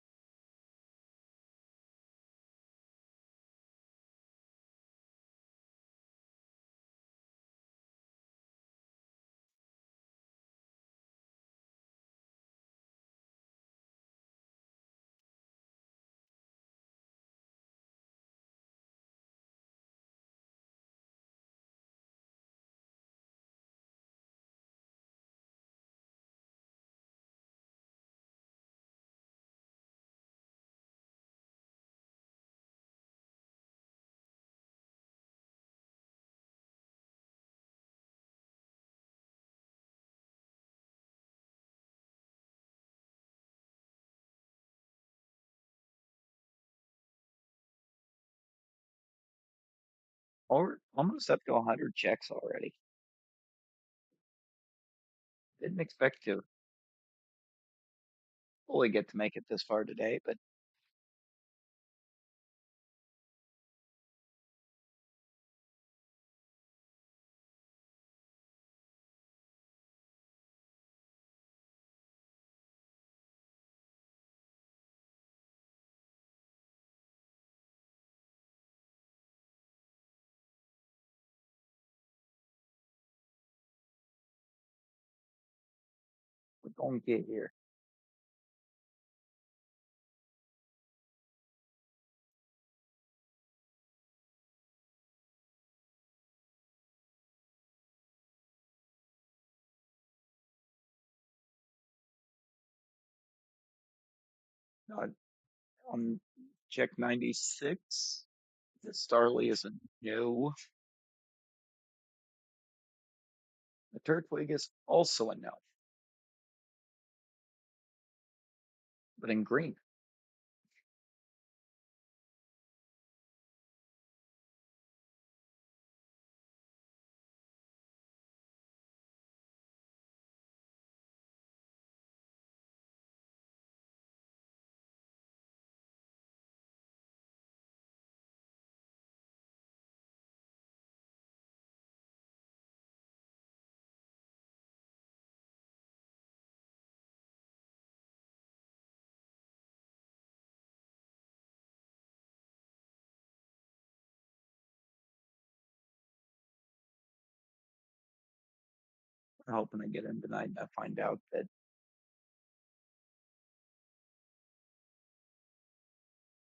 Or almost up to 100 checks already. Didn't expect to fully get to make it this far today, but we're going to get here. Uh, on check 96, the Starly is a no. The Turtwig is also a no, but in green. I'm hoping I get in tonight and I find out that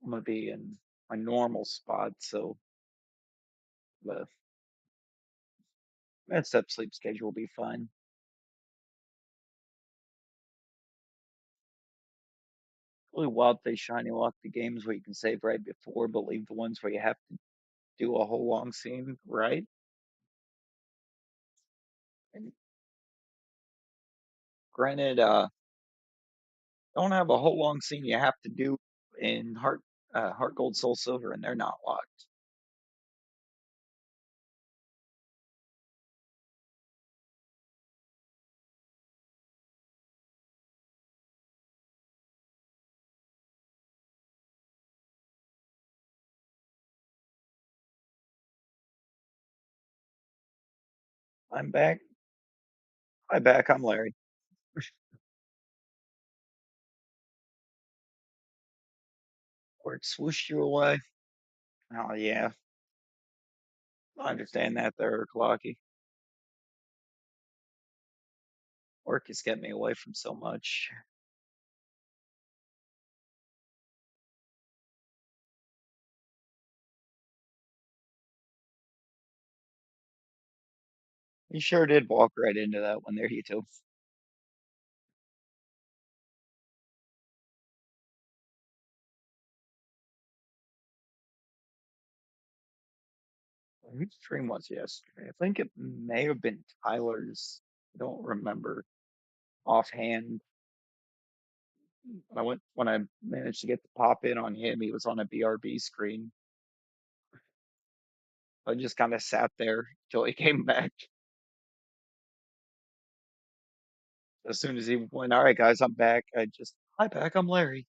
I'm going to be in my normal spot, so the messed up sleep schedule will be fine. Really wild they shiny lock the games where you can save right before, but leave the ones where you have to do a whole long scene, right? And granted, don't have a whole long scene you have to do in Heart Gold Soul Silver, and they're not locked. I'm back. I'm back. I'm Larry. Or it swooshed you away. Oh yeah, I understand that there, Clocky. Work has kept me away from so much. You sure did walk right into that one there, you two. Whose stream was yesterday? I think it may have been Tyler's. I don't remember offhand. When I managed to get the pop in on him. He was on a BRB screen. I just kind of sat there till he came back. As soon as he went, all right, guys, I'm back. I just, hi, back. I'm Larry.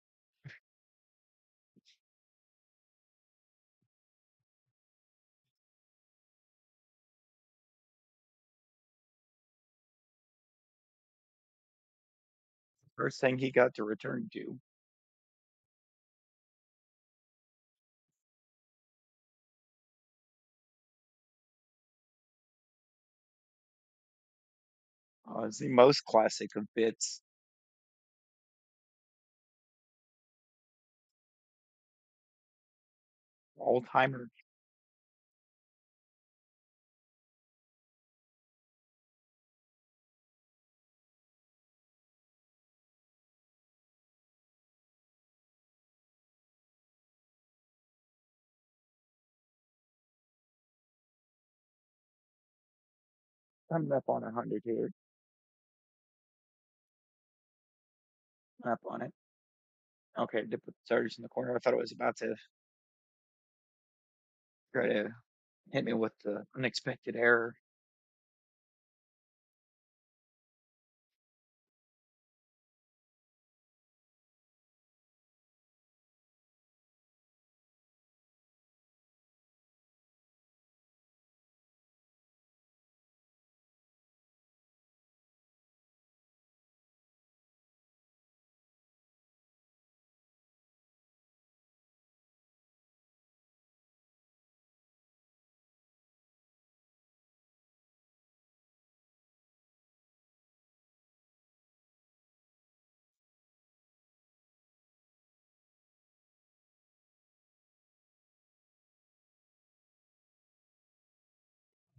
First thing he got to return to. Is the most classic of bits. All timer. I'm up on 100 here. Up on it. Okay, did put the starters in the corner. I thought it was about to try to. Hit me with the unexpected error.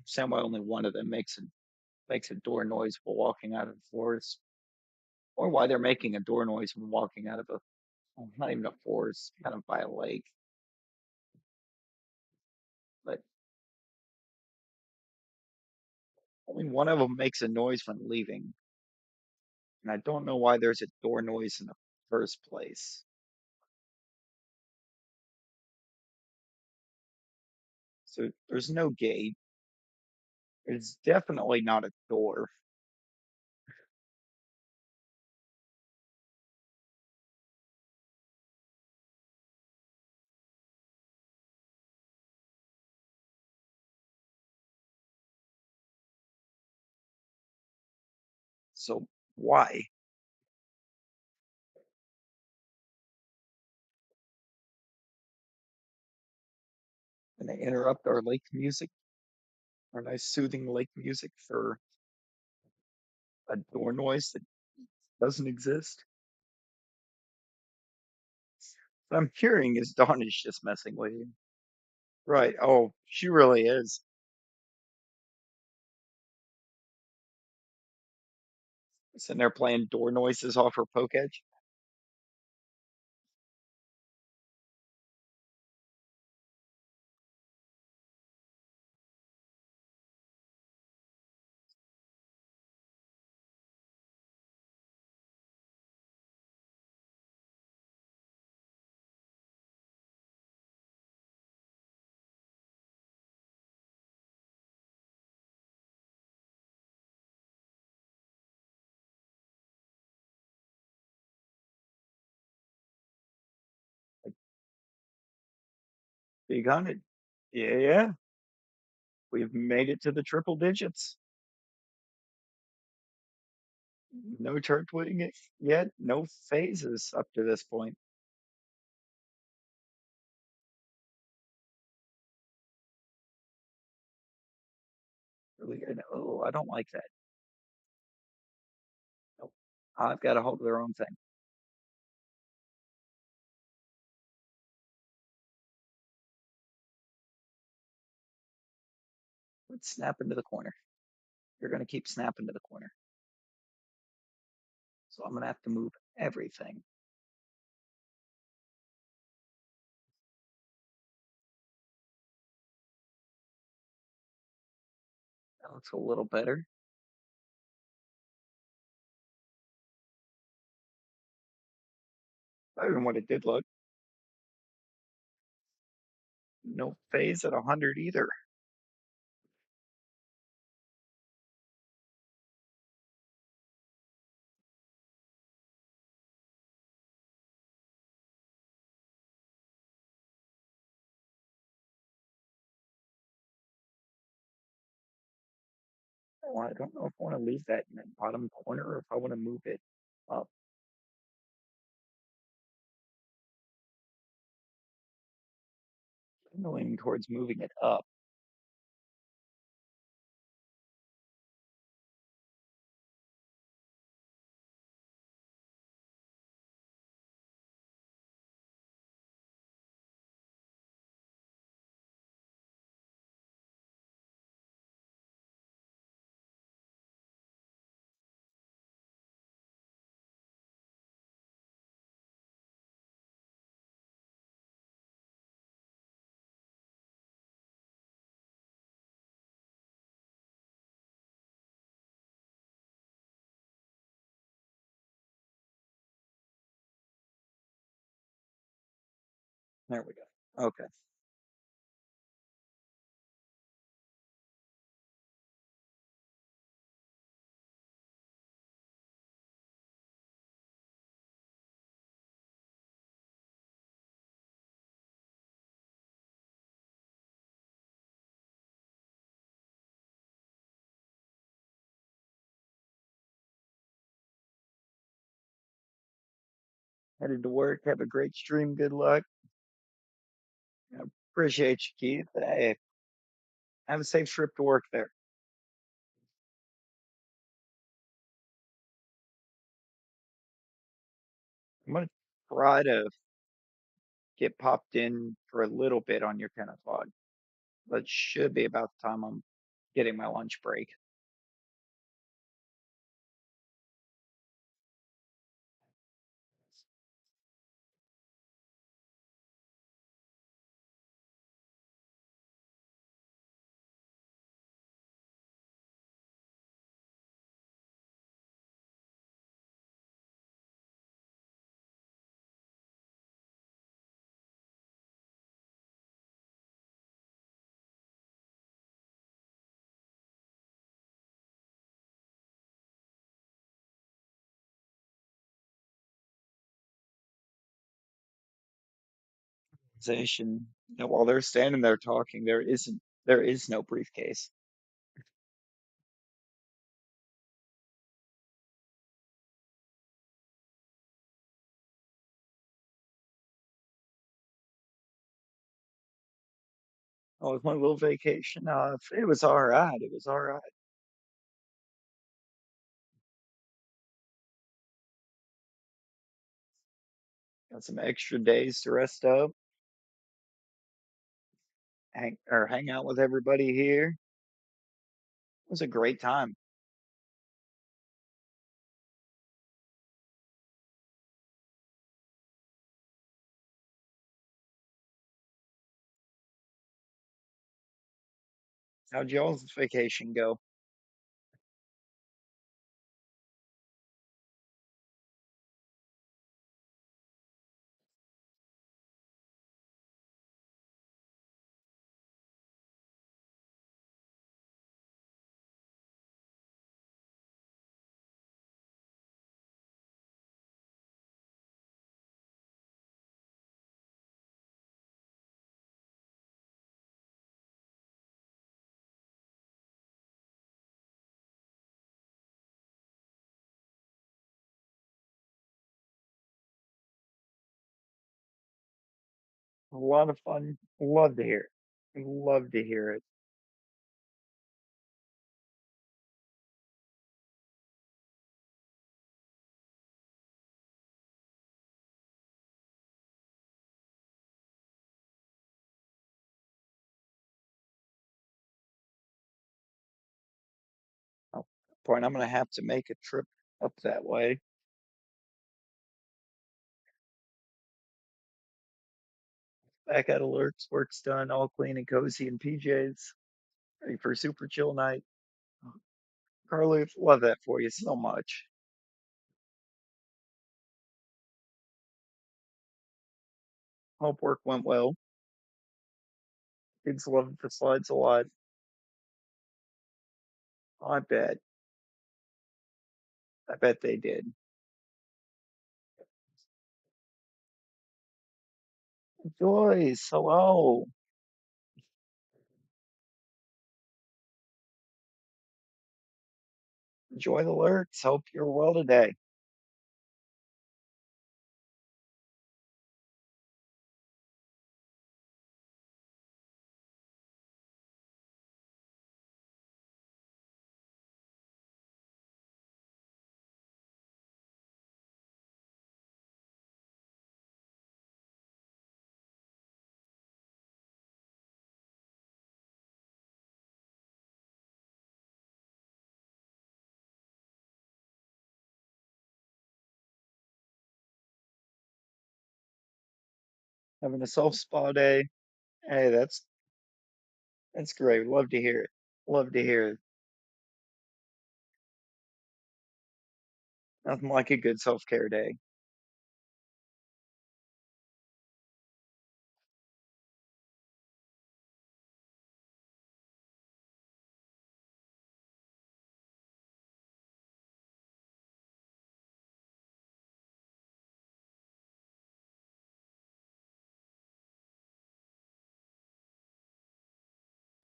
Sound why only one of them makes a door noise while walking out of the forest, or why they're making a door noise when walking out of a well, not even a forest, kind of by a lake. But only one of them makes a noise when leaving, and I don't know why there's a door noise in the first place. So there's no gate. It's definitely not a door. So why? And they interrupt our lake music, our nice soothing lake music for a door noise that doesn't exist. What I'm hearing is Dawn is just messing with you. Right. Oh, she really is. Sitting there playing door noises off her poke edge. Like, big hunted. Yeah, yeah. We've made it to the triple digits. No Turtwig yet. No phases up to this point. Really good. Oh, I don't like that. Nope. I've got to hold their own thing. Let's snap into the corner. You're going to keep snapping to the corner. So I'm going to have to move everything. That looks a little better. Better than what it did look. No phase at 100 either. Oh, I don't know if I want to leave that in the bottom corner or if I want to move it up. I'm leaning towards moving it up. There we go. Okay. Headed to work. Have a great stream. Good luck. I appreciate you, Keith. Hey, have a safe trip to work there. I'm gonna try to get popped in for a little bit on your 10 o'clock. That should be about the time I'm getting my lunch break. Station. While they're standing there talking, there is no briefcase. Oh, it was my little vacation. It was all right. It was all right. Got some extra days to rest up, hang out with everybody here. It was a great time. How'd y'all's vacation go? A lot of fun. Love to hear it. Love to hear it. At point, I'm gonna have to make a trip up that way. Back at alerts, work's done, all clean and cozy in PJs, ready for a super chill night. Carly, love that for you so much. Hope work went well. Kids loved the slides a lot. I bet. I bet they did. Joyce, hello. Enjoy the lurks. Hope you're well today. Having a self spa day. Hey, that's great. Love to hear it. Love to hear it. Nothing like a good self care day.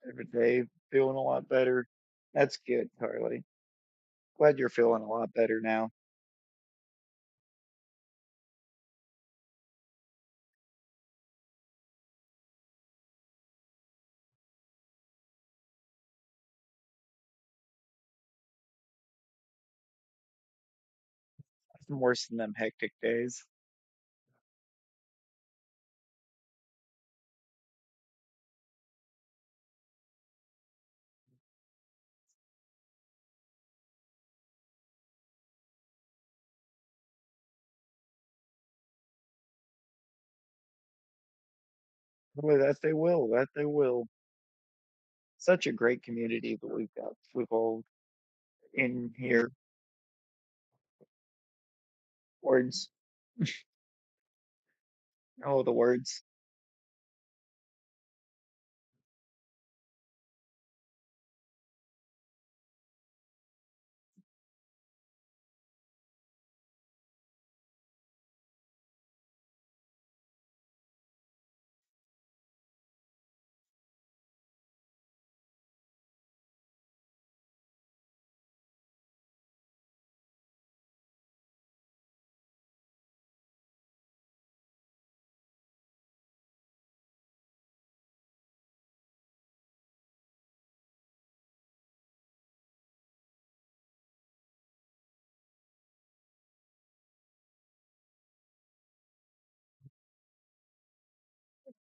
Every day feeling a lot better. That's good, Carly. Glad you're feeling a lot better now. nothing worse than them hectic days. Boy, that they will. That they will. Such a great community that we've got. We've all in here. Words. Oh, the words.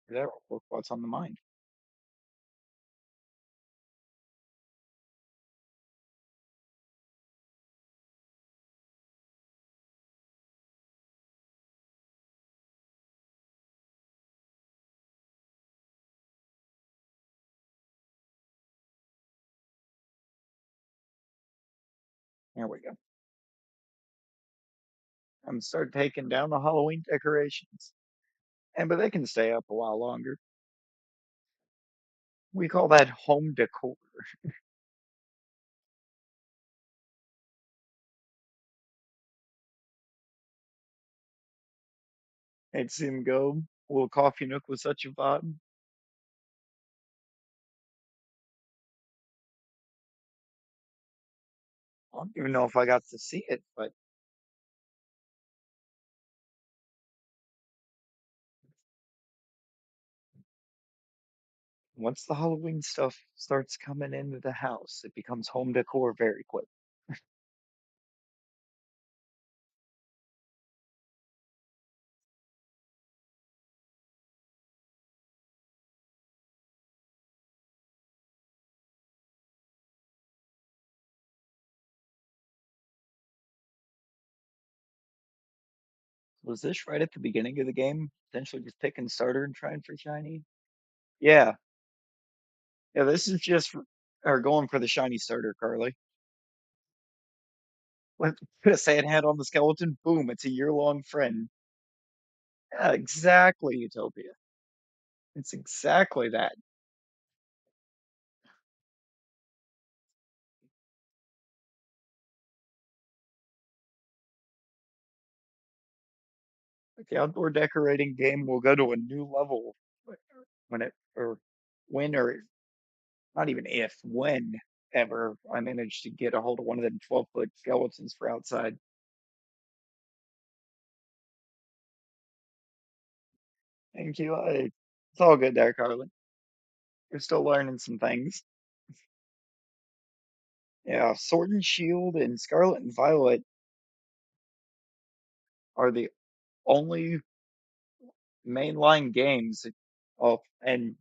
There, what's on the mind? There we go. I'm start taking down the Halloween decorations. And but they can stay up a while longer. We call that home decor. I'd see him go. A little coffee nook with such a vibe. I don't even know if I got to see it, but once the Halloween stuff starts coming into the house, it becomes home decor very quick. Was this right at the beginning of the game? Potentially just picking starter and trying for shiny? Yeah. Yeah, this is just or going for the shiny starter, Carly. Put a sand hat on the skeleton, boom, it's a year-long friend. Yeah, exactly, Utopia. It's exactly that. The outdoor decorating game will go to a new level when it or when or not even if, when ever I manage to get a hold of one of them 12-foot skeletons for outside. Thank you. It's all good there, Carlin. You're still learning some things. Yeah, Sword and Shield and Scarlet and Violet are the only mainline games. Oh, and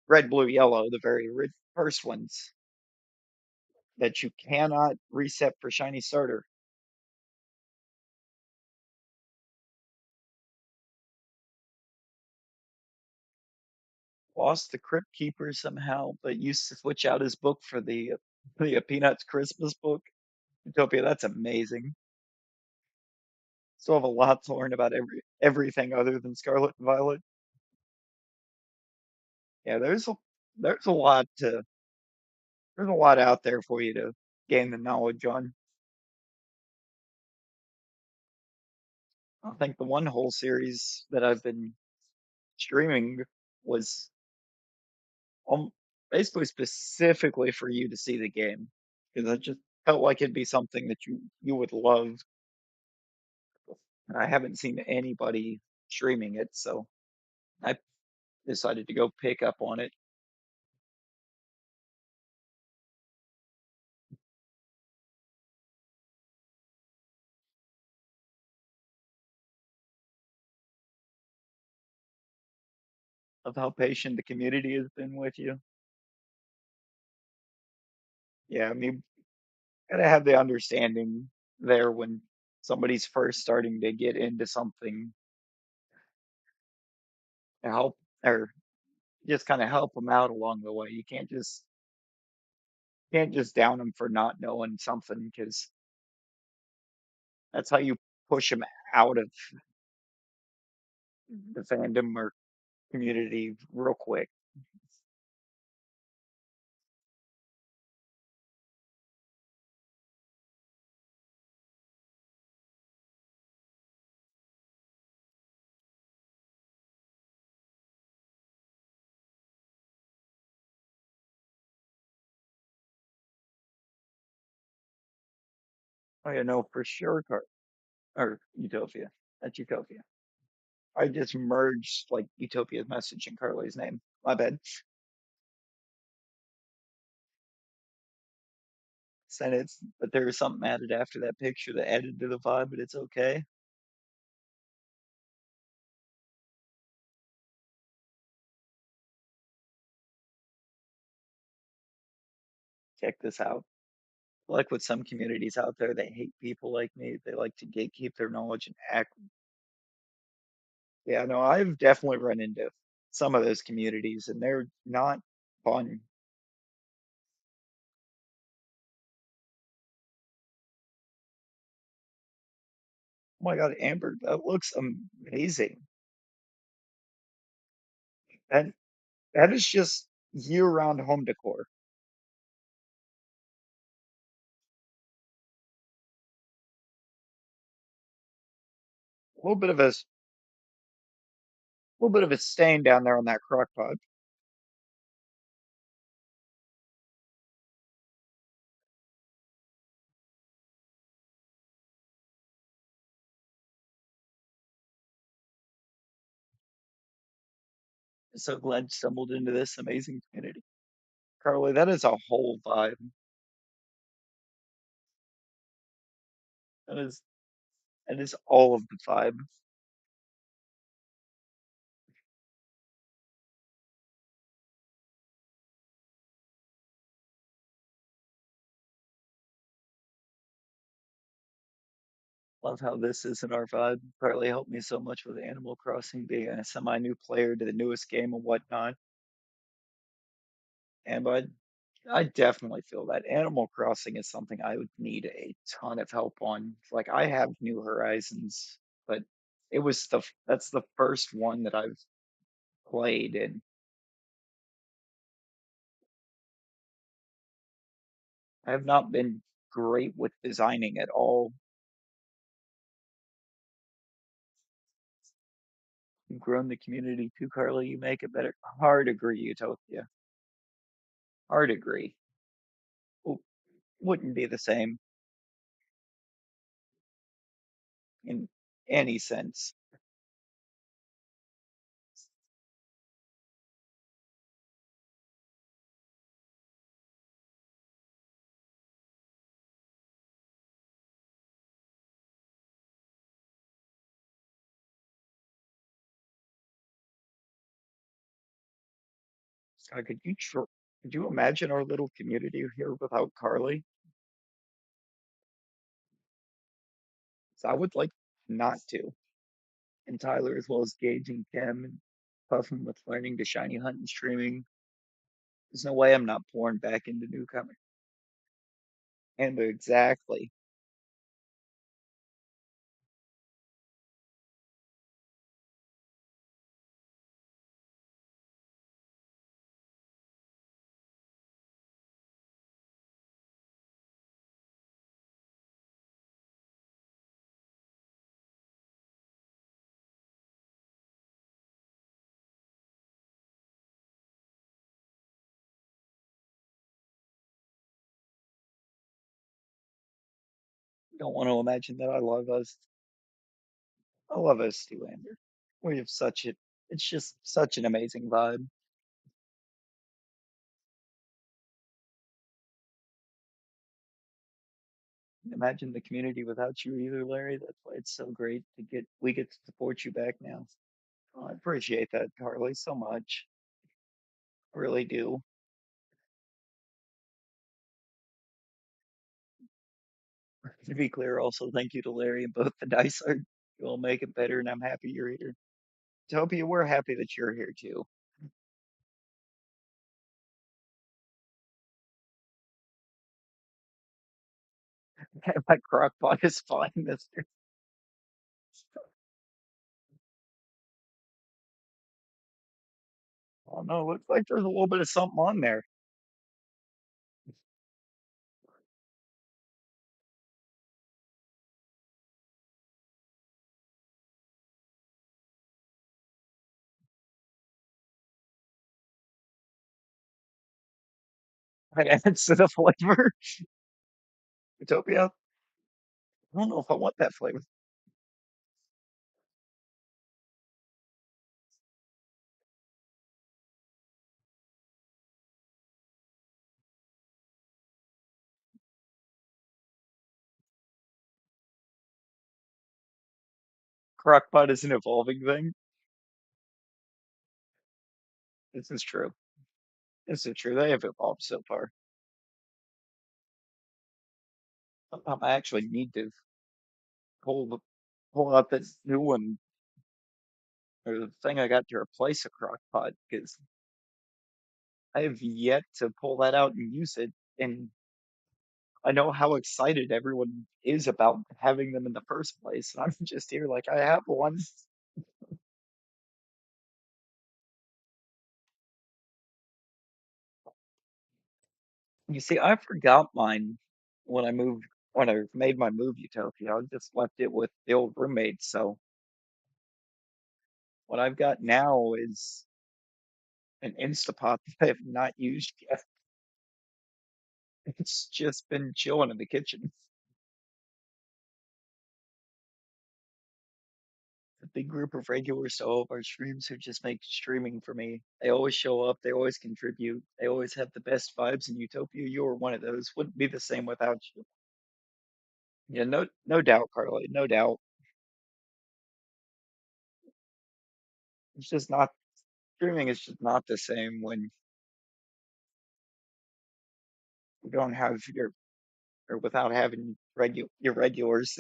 Red, Blue, Yellow, the very first ones that you cannot reset for Shiny Starter. Lost the Crypt Keeper somehow, but used to switch out his book for the Peanuts Christmas book. Utopia, that's amazing. Still have a lot to learn about everything other than Scarlet and Violet. Yeah, there's a lot to there's a lot out there for you to gain the knowledge on. I think the one whole series that I've been streaming was um, basically specifically for you to see the game because I just felt like it'd be something that you would love. And I haven't seen anybody streaming it, so I decided to go pick up on it. of how patient the community has been with you. Yeah, I mean, gotta have the understanding there when somebody's first starting to get into something to help or just kind of help them out along the way. You can't just down them for not knowing something because that's how you push them out of the fandom or community real quick. I know for sure, or Utopia. That's Utopia. I just merged like Utopia's message and Carly's name. My bad. Said it's, but there was something added after that picture that added to the vibe, but it's okay. Check this out. Like with some communities out there that hate people like me, they like to gatekeep their knowledge and act. Yeah, no, I've definitely run into some of those communities, and they're not fun. Oh my God, Amber, that looks amazing. And that is just year-round home decor. A little bit of a stain down there on that crock pot. So glad you stumbled into this amazing community. Carly, that is a whole vibe. That is that is all of the vibe. Love how this isn't our vibe. Partly helped me so much with Animal Crossing being a semi-new player to the newest game and whatnot. And I definitely feel that Animal Crossing is something I would need a ton of help on. Like I have New Horizons, but that's the first one that I've played, and I have not been great with designing at all. You've grown the community too, Carly. You make it better. Hard agree, Utopia. Hard agree. W- Wouldn't be the same in any sense. God, could you imagine our little community here without Carly? So I would like not to. And Tyler, as well as Gage and Kim and Puffin with learning to shiny hunt and streaming. There's no way I'm not pouring back into newcomer. And exactly. Don't want to imagine that. I love us. I love us too, Amber. We have such it. It's just such an amazing vibe. Imagine the community without you either, Larry. That's why it's so great to get we get to support you back now. I appreciate that, Carly, so much. I really do. To be clear, also thank you to Larry and both the dice are will make it better, and I'm happy you're here. Topia, we're happy that you're here too. My crock pot is fine, mister. Oh no, looks like there's a little bit of something on there. That adds to the flavor. Utopia, I don't know if I want that flavor. Crock pot is an evolving thing. This is true. This is true. They have evolved so far. I actually need to pull pull out this new one or the thing I got to replace a crock pot because I have yet to pull that out and use it. And I know how excited everyone is about having them in the first place. And I'm just here like I have one. You see, I forgot mine when I moved when I made my move Utopia. I just left it with the old roommate. So what I've got now is an Instapot that I have not used yet. It's just been chilling in the kitchen. A big group of regulars to all of our streams who just make streaming for me. They always show up, they always contribute, they always have the best vibes in Utopia. You're one of those. Wouldn't be the same without you. Yeah, no doubt, Carly, no doubt. It's just not streaming is just not the same when you don't have your or without having your regulars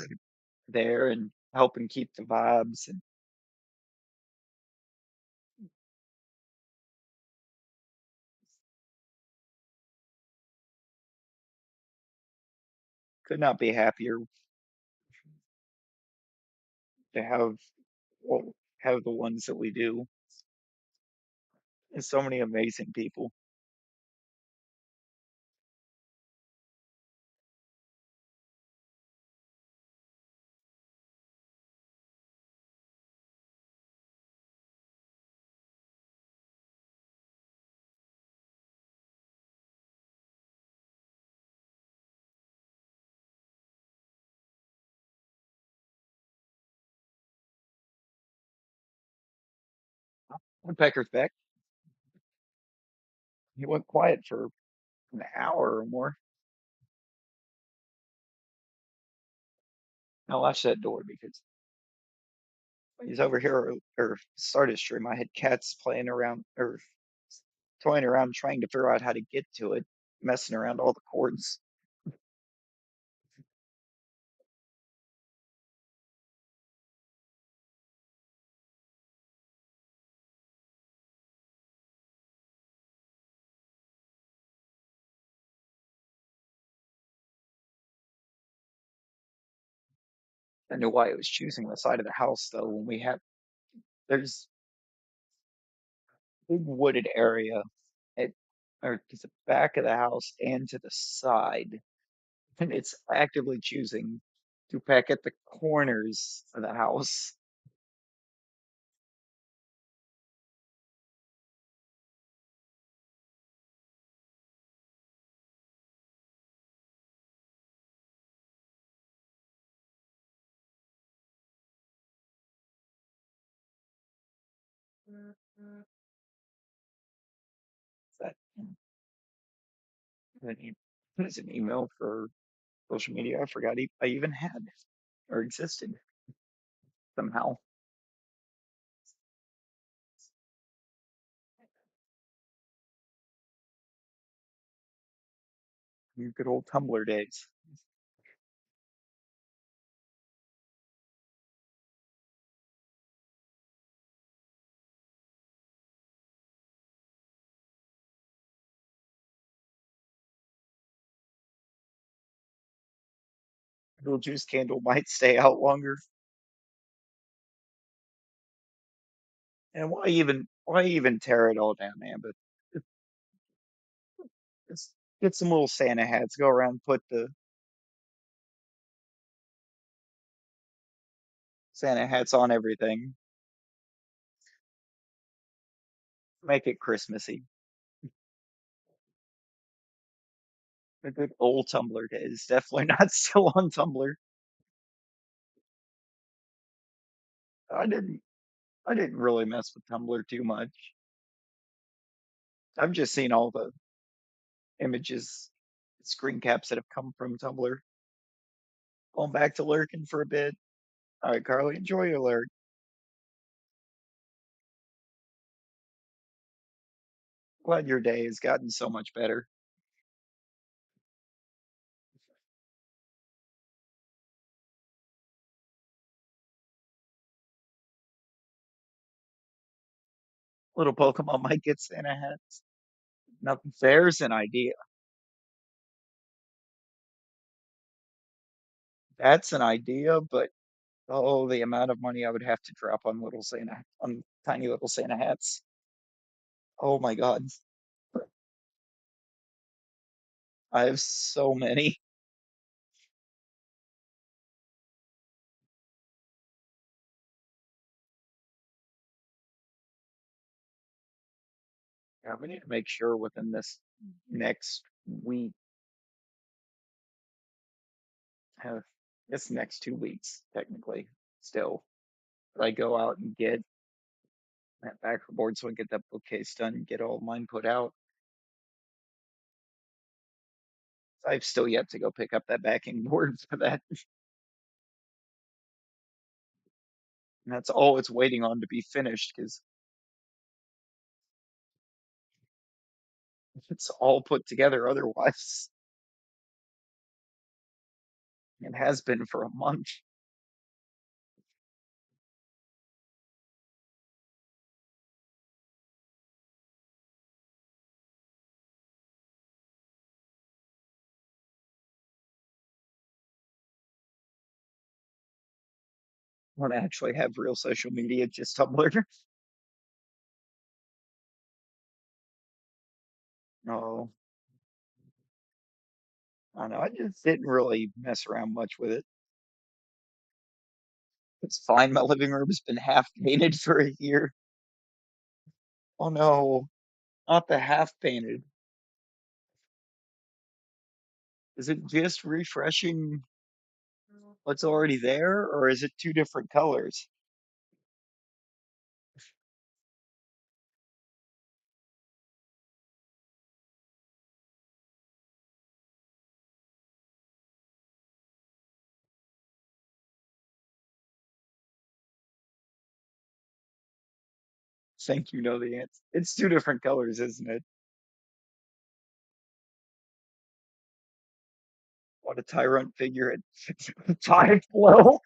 there and helping keep the vibes and could not be happier to have well, have the ones that we do. And so many amazing people. Woodpecker's back. He went quiet for an hour or more. I watched that door because he's over here or started stream. I had cats playing around or toying around trying to figure out how to get to it, messing around all the cords. I knew why it was choosing the side of the house though. When we have there's a big wooded area at or to the back of the house and to the side, and it's actively choosing to peck at the corners of the house. That It's an email for social media. I forgot I even had or existed somehow. Your good old Tumblr days. Little juice candle might stay out longer. And why even tear it all down, man? But let's get some little Santa hats. Go around, put the Santa hats on everything. Make it Christmassy. The good old Tumblr days. Definitely not still on Tumblr. I didn't I didn't really mess with Tumblr too much. I've just seen all the images, screen caps that have come from Tumblr. Going back to lurking for a bit. All right, Carly, enjoy your lurk. Glad your day has gotten so much better. Little Pokemon might get Santa hats. Now there's an idea. That's an idea, but oh, the amount of money I would have to drop on on tiny little Santa hats. Oh my God. I have so many. Yeah, we need to make sure within this next week, have this next 2 weeks, technically, still, that I go out and get that backer board so I get that bookcase done and get all mine put out. I've still yet to go pick up that backing board for that. And that's all it's waiting on to be finished because it's all put together otherwise. It has been for a month. I want to actually have real social media, just Tumblr. No, I don't know. I just didn't really mess around much with it. It's fine. My living room has been half painted for a year. Oh no, not the half painted. Is it just refreshing what's already there, or is it two different colors? Think you know the answer. It's two different colors, isn't it? What a tyrant figure at five below.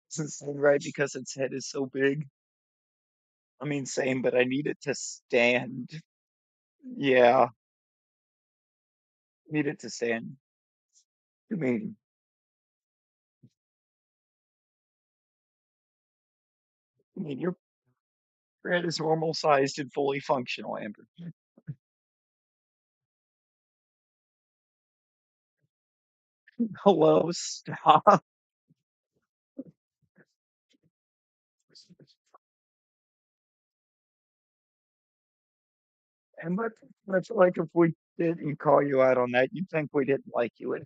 It's right because its head is so big. I mean, same, but I need it to stand. Yeah, need it to stand. I mean, your head is normal sized and fully functional, Amber. Hello, stop. And I feel like if we didn't call you out on that, you'd think we didn't like you anymore.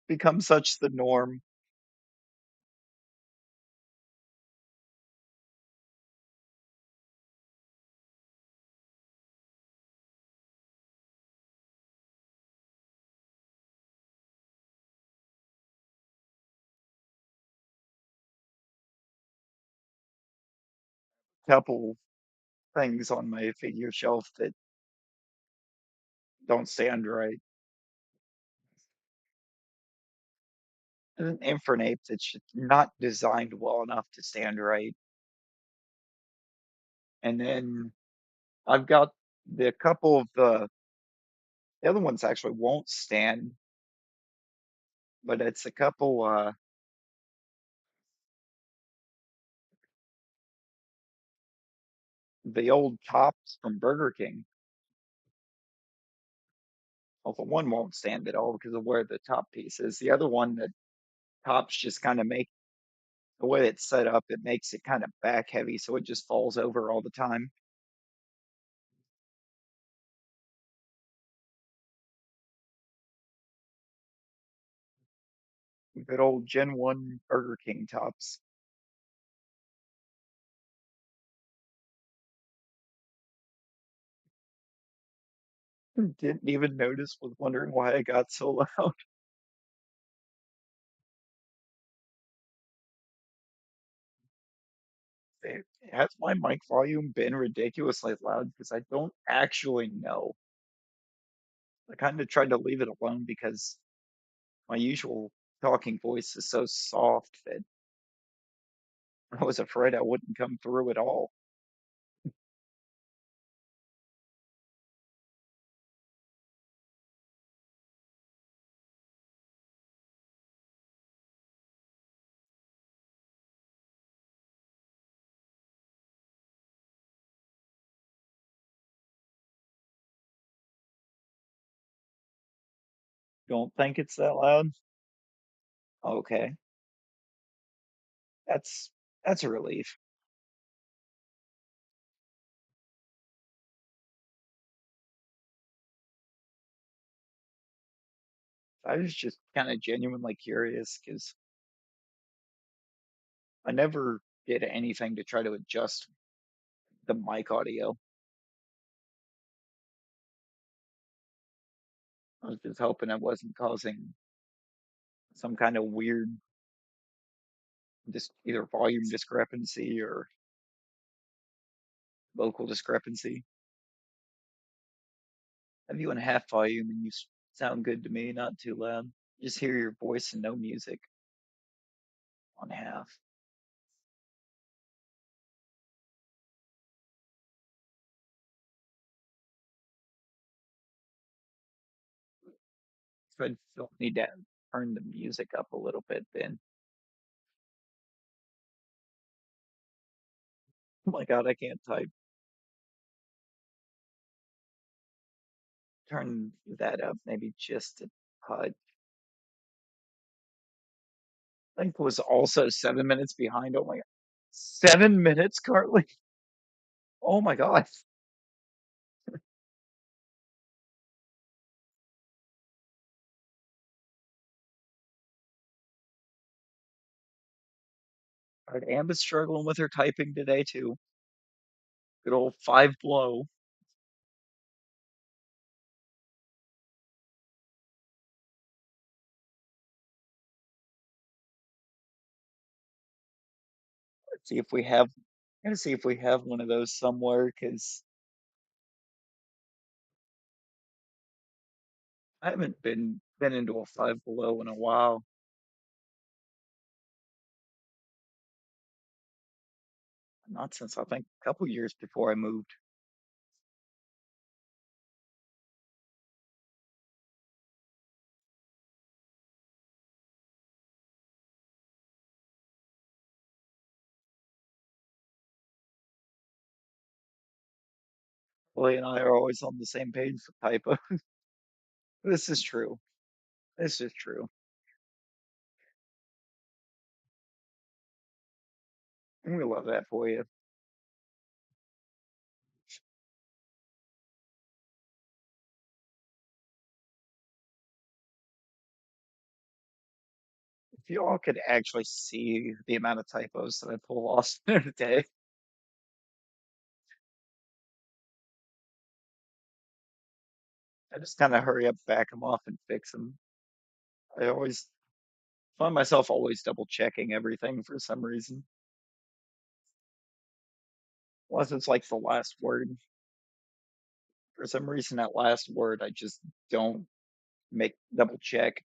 Become such the norm. couple things on my figure shelf that don't stand right. An Infernape that's just not designed well enough to stand right. And then I've got the couple of the other ones actually won't stand, but it's a couple the old tops from Burger King. Well, the one won't stand at all because of where the top piece is. The other one, the tops just kind of make the way it's set up, it makes it kind of back heavy, so it just falls over all the time. Good old Gen 1 Burger King tops. Didn't even notice, was wondering why I got so loud. Has my mic volume been ridiculously loud? Because I don't actually know. I kind of tried to leave it alone because my usual talking voice is so soft that I was afraid I wouldn't come through at all. Don't think it's that loud? Okay, that's that's a relief. I was just kind of genuinely curious because I never did anything to try to adjust the mic audio. I was just hoping it wasn't causing some kind of weird, just either volume discrepancy or vocal discrepancy. Have you in half volume and you sound good to me, not too loud. Just hear your voice and no music on half. So I don't need to turn the music up a little bit then. Oh my God, I can't type. Turn that up maybe just a touch. I think it was also 7 minutes behind. Oh my God. 7 minutes, Carly? Oh my God. All right, Amber's struggling with her typing today too. Good old five below. Let's see if we have, gotta see if we have one of those somewhere because I haven't been into a five below in a while. Not since I think a couple years before I moved. Willie and I are always on the same page for typo. This is true. This is true. And we love that for you. If you all could actually see the amount of typos that I pull off in a day, I just kind of hurry up, back them off, and fix them. I always find myself always double checking everything for some reason. Unless it's like the last word. For some reason, that last word, I just don't make double check.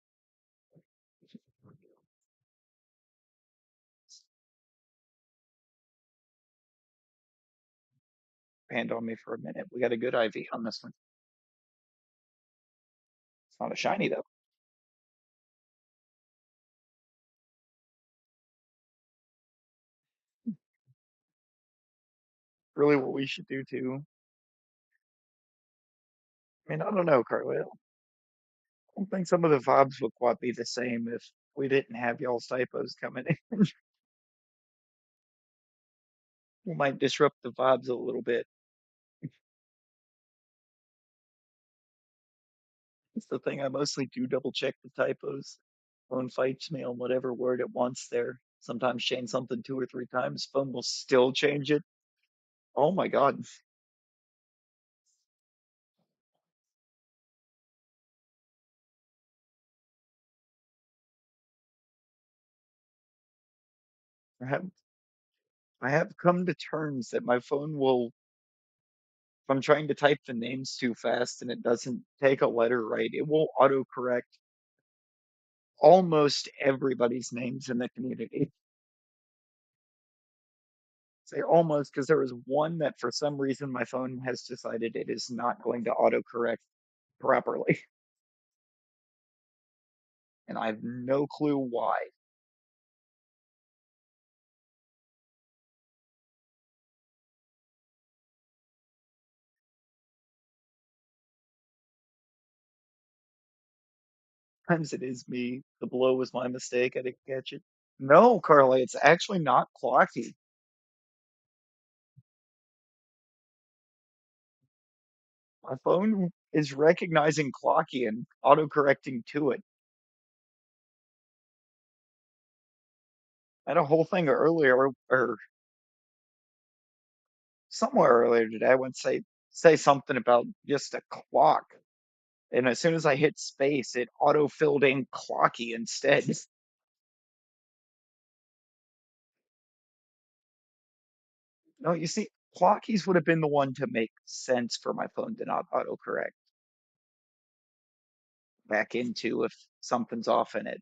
Hand on me for a minute. We got a good IV on this one. It's not a shiny though. Really, what we should do too. I mean, I don't know, Carly. I don't think some of the vibes would quite be the same if we didn't have y'all's typos coming in. We might disrupt the vibes a little bit. It's the thing. I mostly do double check the typos. Phone fights me on whatever word it wants there. Sometimes change something two or three times. Phone will still change it. Oh my God. I have I have come to terms that my phone will, if I'm trying to type the names too fast and it doesn't take a letter right, it will autocorrect almost everybody's names in the community. Say almost because there was one that for some reason my phone has decided it is not going to autocorrect properly, and I have no clue why. Sometimes it is me. The blow was my mistake. I didn't catch it. No, Carly, it's actually not clocky. My phone is recognizing clocky and autocorrecting to it. I had a whole thing earlier, or somewhere earlier today. I went say something about just a clock, and as soon as I hit space, it auto filled in clocky instead. No, you see, clockies would have been the one to make sense for my phone to not autocorrect back into if something's off in it.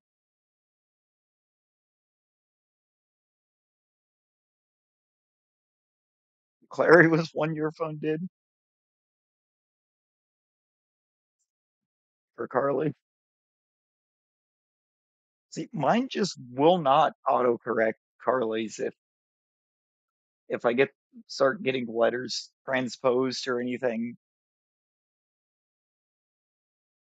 Clary was one your phone did for Carly. See, mine just will not autocorrect Carly's if I get start getting letters transposed or anything,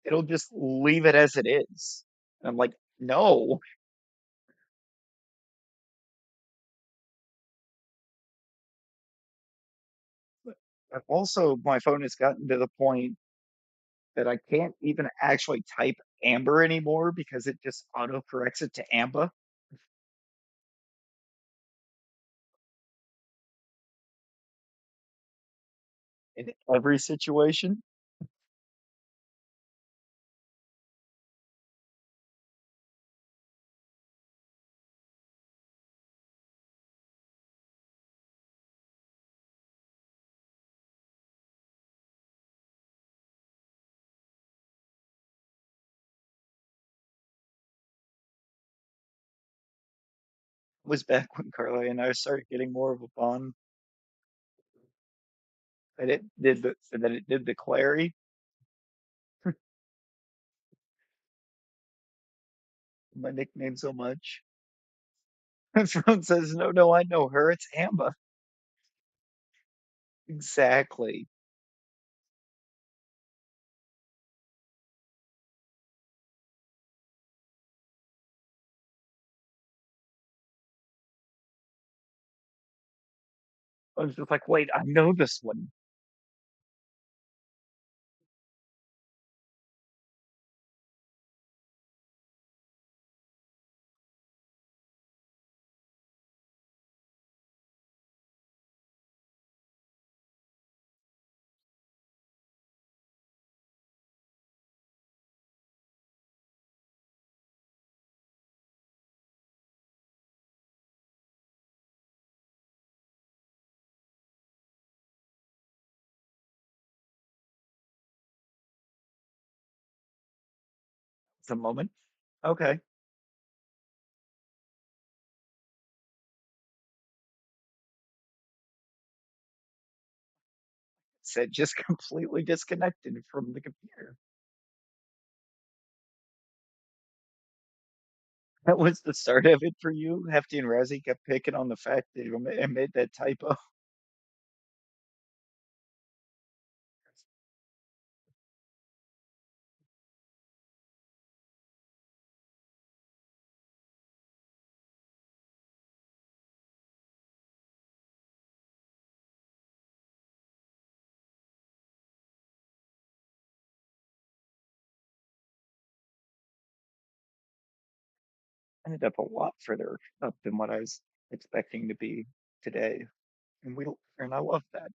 it'll just leave it as it is. And I'm like, no. Also, my phone has gotten to the point that I can't even actually type Amber anymore because it just autocorrects it to Amba in every situation. It was back when Carly and I started getting more of a bond that it did the Clary. My nickname so much. Everyone says, no, no, I know her. It's Amba. Exactly. I was just like, wait, I know this one. the moment. Okay. Said just completely disconnected from the computer. That was the start of it for you. Hefty and Razzie kept picking on the fact that you made that typo. Ended up a lot further up than what I was expecting to be today. And I love that.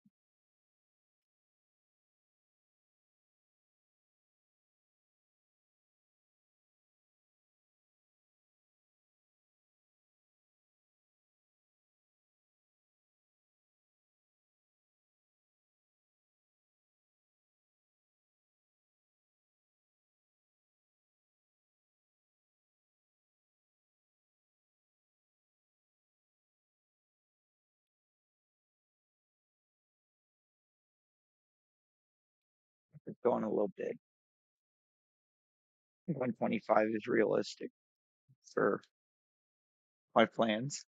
It's going a little big. 125 is realistic for my plans.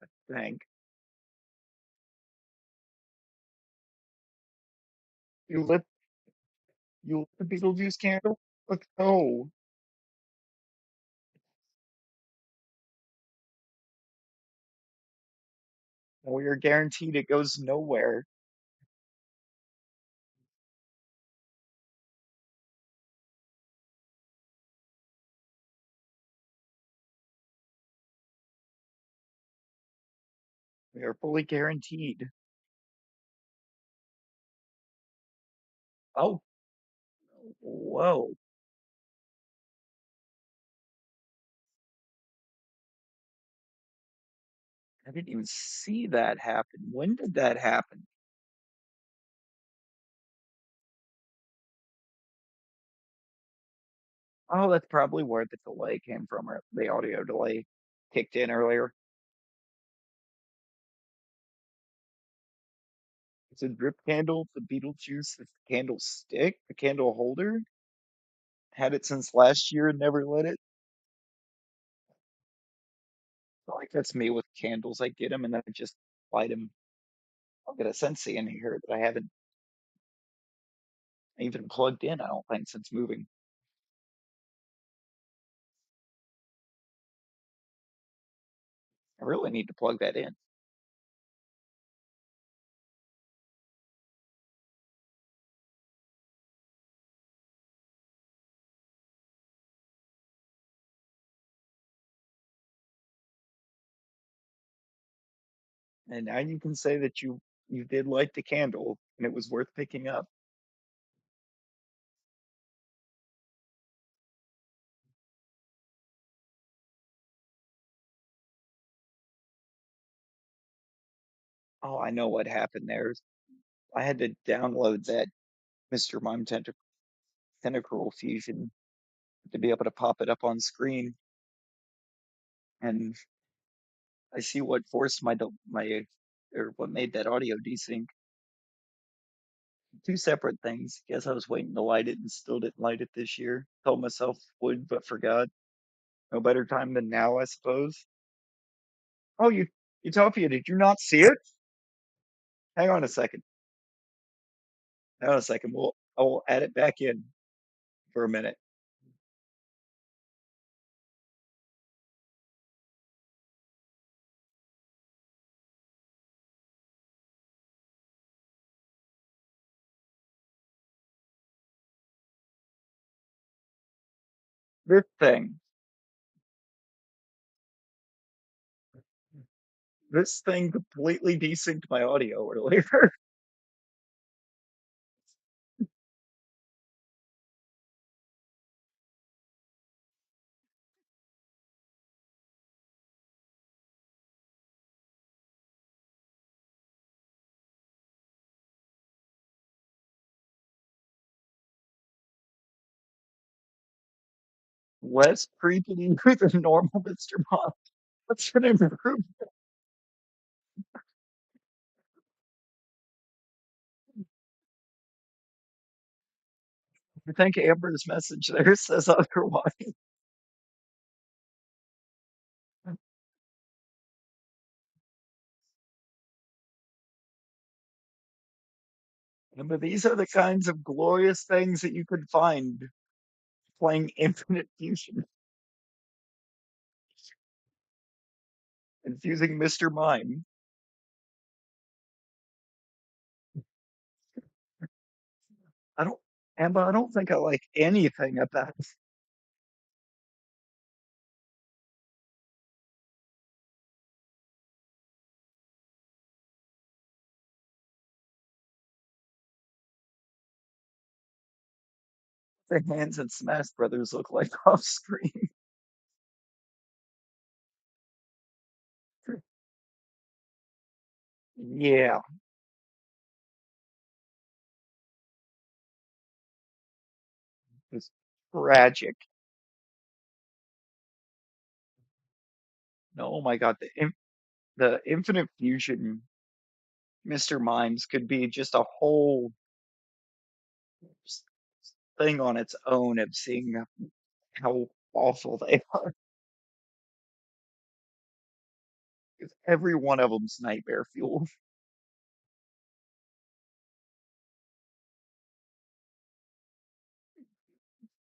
I think you lit you lit the Beetlejuice candle. Look, oh, we are guaranteed it goes nowhere. We are fully guaranteed. Oh, whoa! I didn't even see that happen. When did that happen? Oh, that's probably where the delay came from, or the audio delay kicked in earlier. It's a drip candle, the Beetlejuice, the candle stick, the candle holder. Had it since last year and never lit it. Like that's me with candles. I get them and then I just light them. I'll get a Scentsy in here that I haven't even plugged in, I don't think, since moving. I really need to plug that in. And now you can say that you did light the candle and it was worth picking up. Oh, I know what happened there. I had to download that Mr. Mime Tentacruel fusion to be able to pop it up on screen. And I see what forced my or what made that audio desync. Two separate things. Guess I was waiting to light it and still didn't light it this year. Told myself would, but forgot. No better time than now, I suppose. Oh, Utopia, did you not see it? Hang on a second. Hang on a second. I will add it back in for a minute. This thing, this thing completely desynced my audio earlier. Less creepy than normal Mr. Mom. That's an improvement. I think Amber's message there says otherwise. But these are the kinds of glorious things that you could find playing Infinite Fusion, infusing Mr. Mime. I don't, Amber, I don't think I like anything about the hands and Smash Brothers look like off screen. Yeah, it's tragic. No, oh my God, the Infinite Fusion Mr. Mimes could be just a whole s- thing on its own of seeing how awful they are. 'Cause every one of them's nightmare fuel.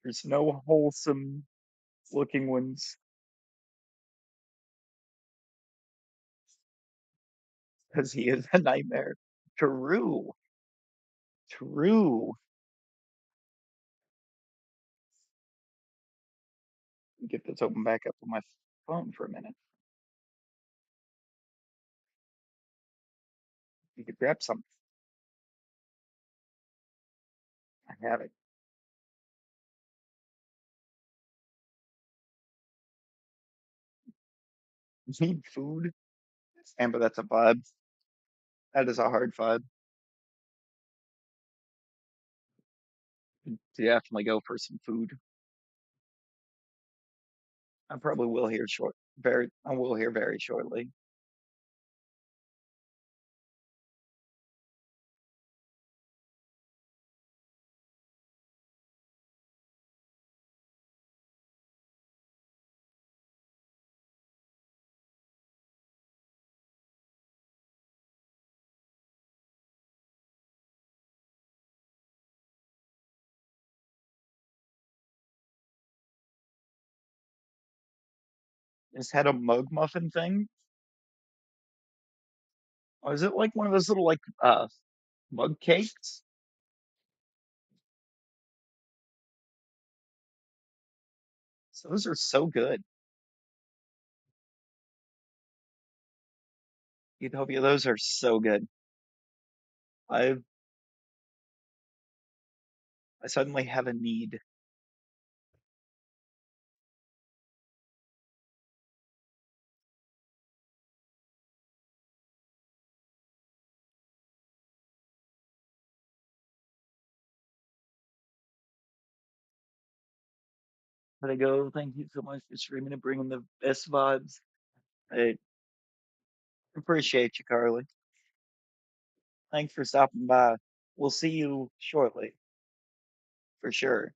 There's no wholesome looking ones because he is a nightmare. True, true. Get this open back up on my phone for a minute. You could grab some. I have it. Need food. Amber, that's a vibe. That is a hard vibe. Definitely go for some food. I probably will hear short. Very. I will hear very shortly. Just had a mug muffin thing. Or is it like one of those little like mug cakes? So those are so good. Utopia, those are so good. I I suddenly have a need. But I go, thank you so much for streaming and bringing the best vibes. I appreciate you, Carly. Thanks for stopping by. We'll see you shortly, for sure.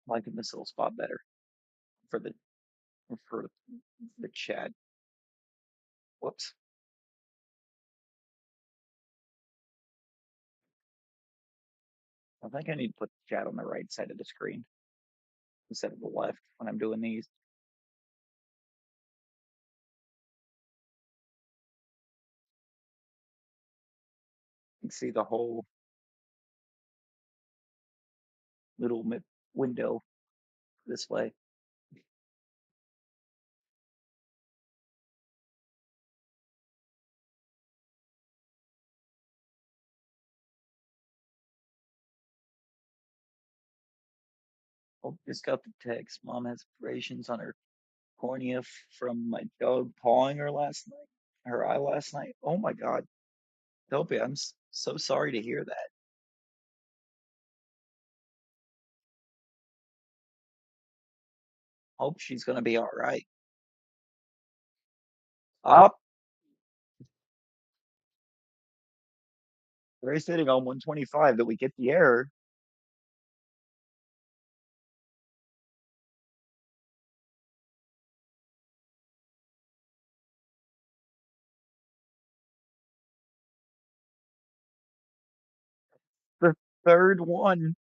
Liking this little spot better for for the chat. Whoops. I think I need to put the chat on the right side of the screen instead of the left when I'm doing these. You can see the whole little window this way. Oh, just got the text. Mom has abrasions on her cornea from my dog pawing her eye last night. Oh my God. Dopey, I'm so sorry to hear that. Hope she's gonna be all right. Up, very sitting on 125 that we get the error. The third one.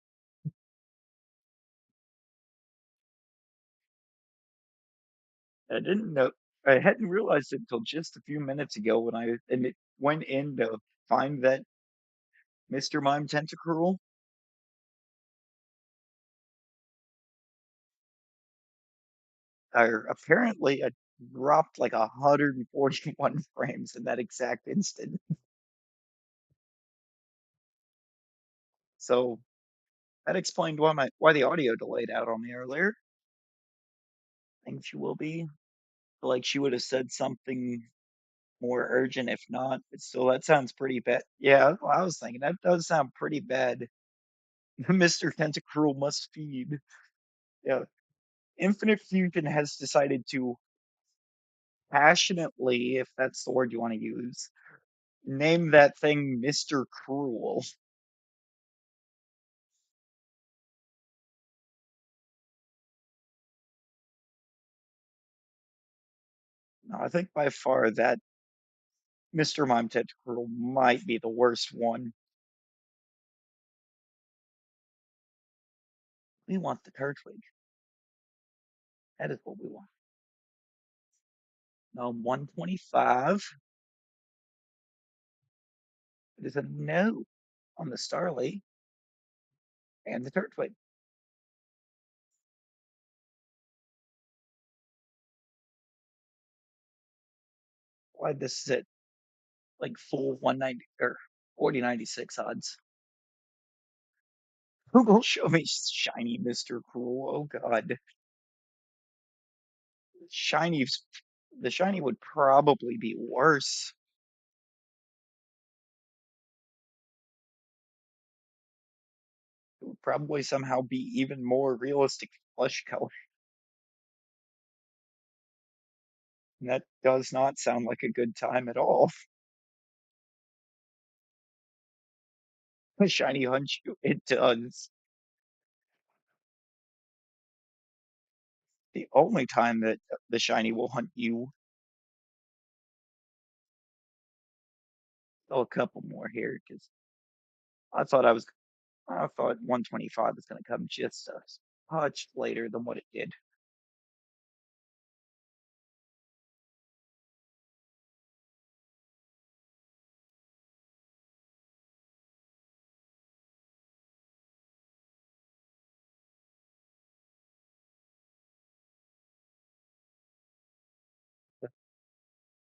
I didn't know. I hadn't realized it until just a few minutes ago when it went in to find that Mr. Mime Tentacruel. Apparently, I dropped like 141 frames in that exact instant. So that explained why the audio delayed out on me earlier. I think she will be. Like she would have said something more urgent if not. But still, that sounds pretty bad. Yeah, that's what I was thinking. That does sound pretty bad. Mr. Tentacruel must feed. Yeah. Infinite Fusion has decided to passionately, if that's the word you want to use, name that thing Mr. Cruel. No, I think by far that Mr. Mime Tentacruel might be the worst one. We want the Turtwig. That is what we want. 125. It is a no on the Starly and the Turtwig. Why this is at like full 190 or 4096 odds. Who will show me shiny Mr. Cruel? Oh God. Shiny's the shiny would probably be worse. It would probably somehow be even more realistic flesh color. And that does not sound like a good time at all. The shiny hunch you, it does. The only time that the shiny will hunt you. Oh, a couple more here because I thought 125 was going to come just a touch later than what it did.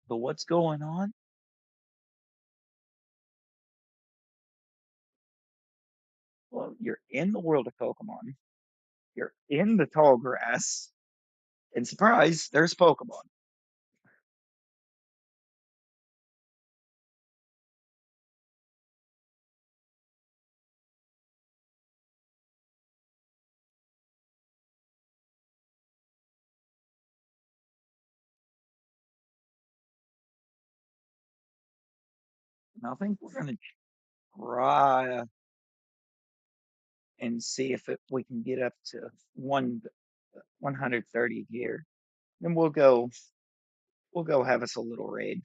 But what's going on? Well, you're in the world of Pokemon. You're in the tall grass, and surprise, there's Pokemon. And I think we're gonna try and see if we can get up to 130 here. Then we'll go have us a little raid.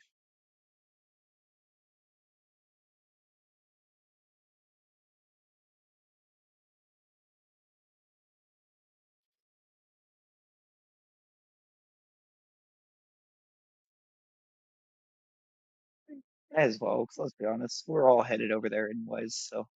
As well, 'cause let's be honest, we're all headed over there anyways, so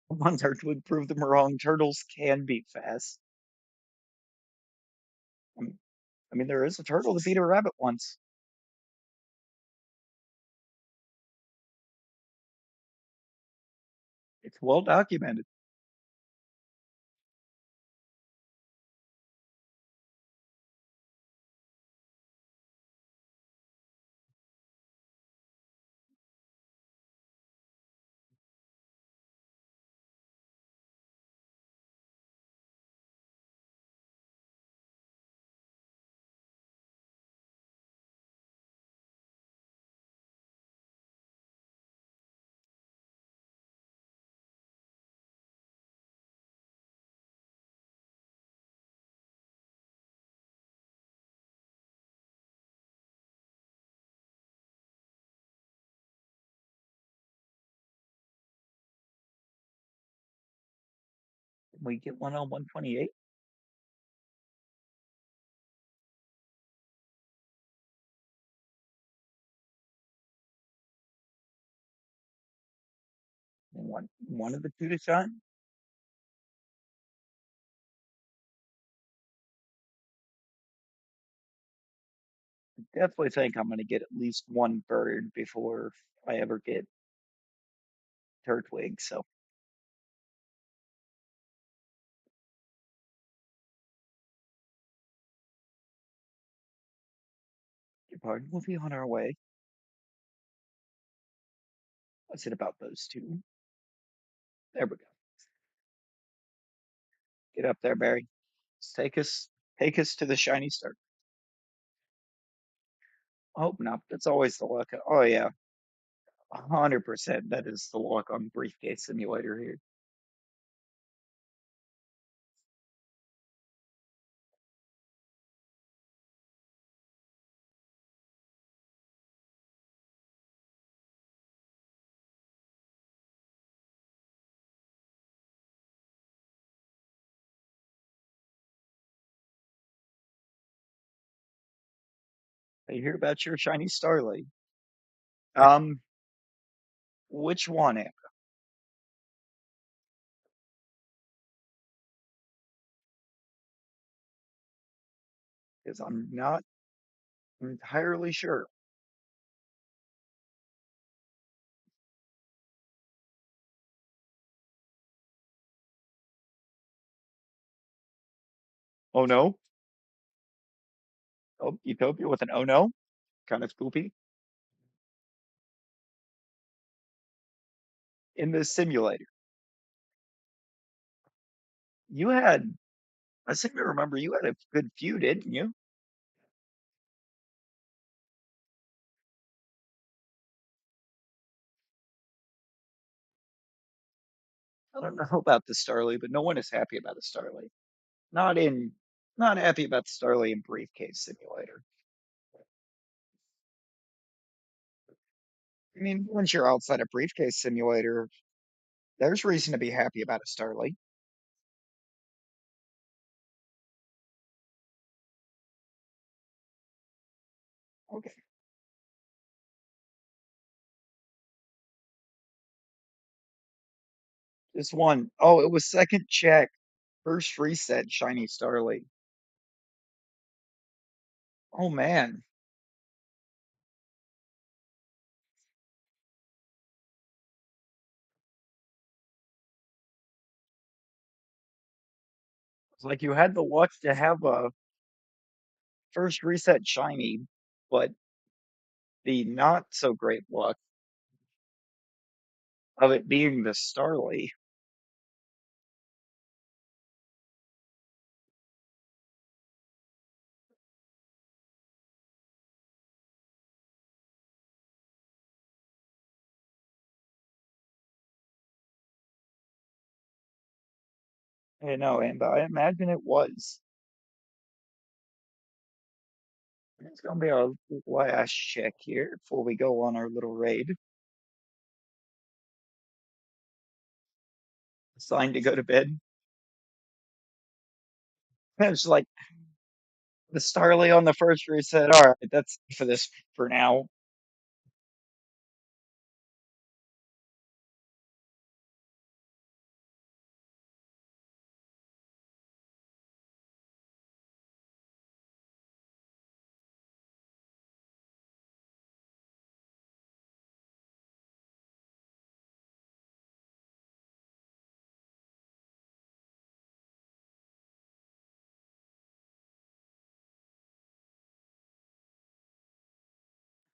One would prove them wrong. Turtles can be fast. Um, I mean, there is a turtle that beat a rabbit once. It's well documented. We get one on 128. One of the two to shine. Definitely think I'm going to get at least one bird before I ever get Turtwig. So, your pardon, we'll be on our way. What's it about those two? There we go. Get up there, Barry. Let's take us to the shiny star. Oh, no, that's always the luck. Oh, yeah, 100%. That is the luck on briefcase simulator here. I hear about your shiny starlight. Um, which one? Because I'm not entirely sure. Oh no. Oh, Utopia with an oh no. Kind of spoopy. In the simulator. You had, I seem to remember you had a good few, didn't you? I don't know about the Starly, but no one is happy about the Starly. Not in, not happy about the Starly in Briefcase Simulator. I mean, once you're outside a Briefcase Simulator, there's reason to be happy about a Starly. Okay. Just one. Oh, it was second check. First reset, Shiny Starly. Oh man. It's like you had the luck to have a first reset Shiny, but the not so great luck of it being the Starly. I know, and I imagine it was. It's gonna be our last check here before we go on our little raid. Signed to go to bed. It's like the Starly on the first reset. All right, that's for this for now.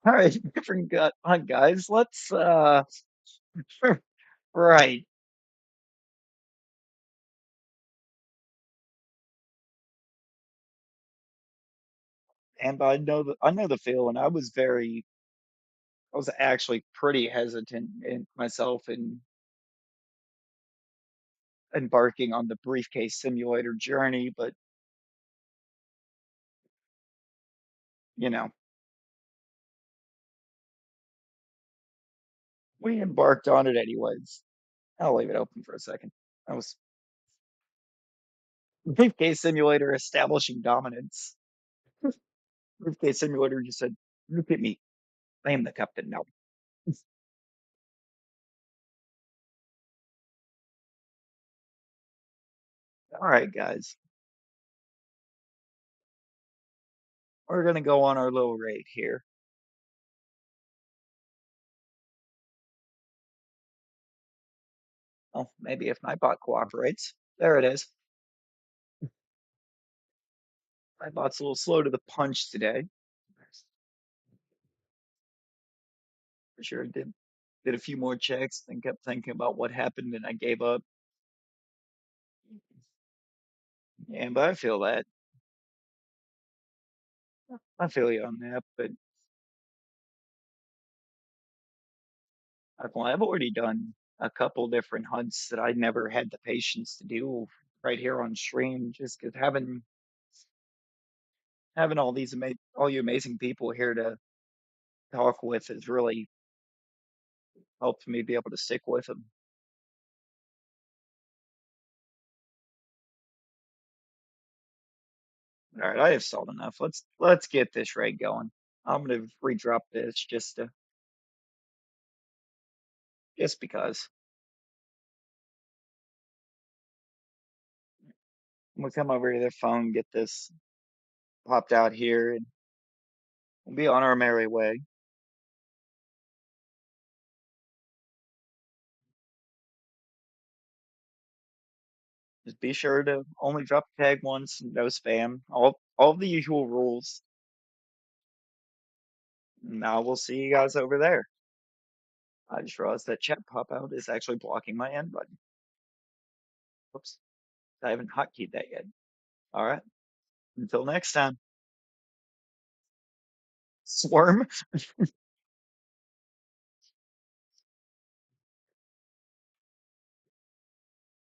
All right, different guys. Let's right. And I know the feeling. I was actually pretty hesitant in myself in embarking on the briefcase simulator journey, but you know, we embarked on it anyways. I'll leave it open for a second. That was briefcase simulator establishing dominance. Briefcase simulator just said, "Look at me, I am the captain now." All right, guys, we're gonna go on our little raid here. Oh, maybe if my bot cooperates. There it is. My bot's a little slow to the punch today. For sure, did a few more checks, then kept thinking about what happened, and I gave up. Yeah, but I feel that. I feel you on that. But I've already done a couple different hunts that I never had the patience to do right here on stream, just because having all you amazing people here to talk with has really helped me be able to stick with them. All right, I have sold enough. Let's get this raid going. I'm gonna redrop this just because. I'm gonna come over to the phone, get this popped out here, and we'll be on our merry way. Just be sure to only drop the tag once, no spam, all the usual rules. Now we'll see you guys over there. I just realized that chat pop out is actually blocking my end button. Whoops, I haven't hotkeyed that yet. All right, until next time. Swarm.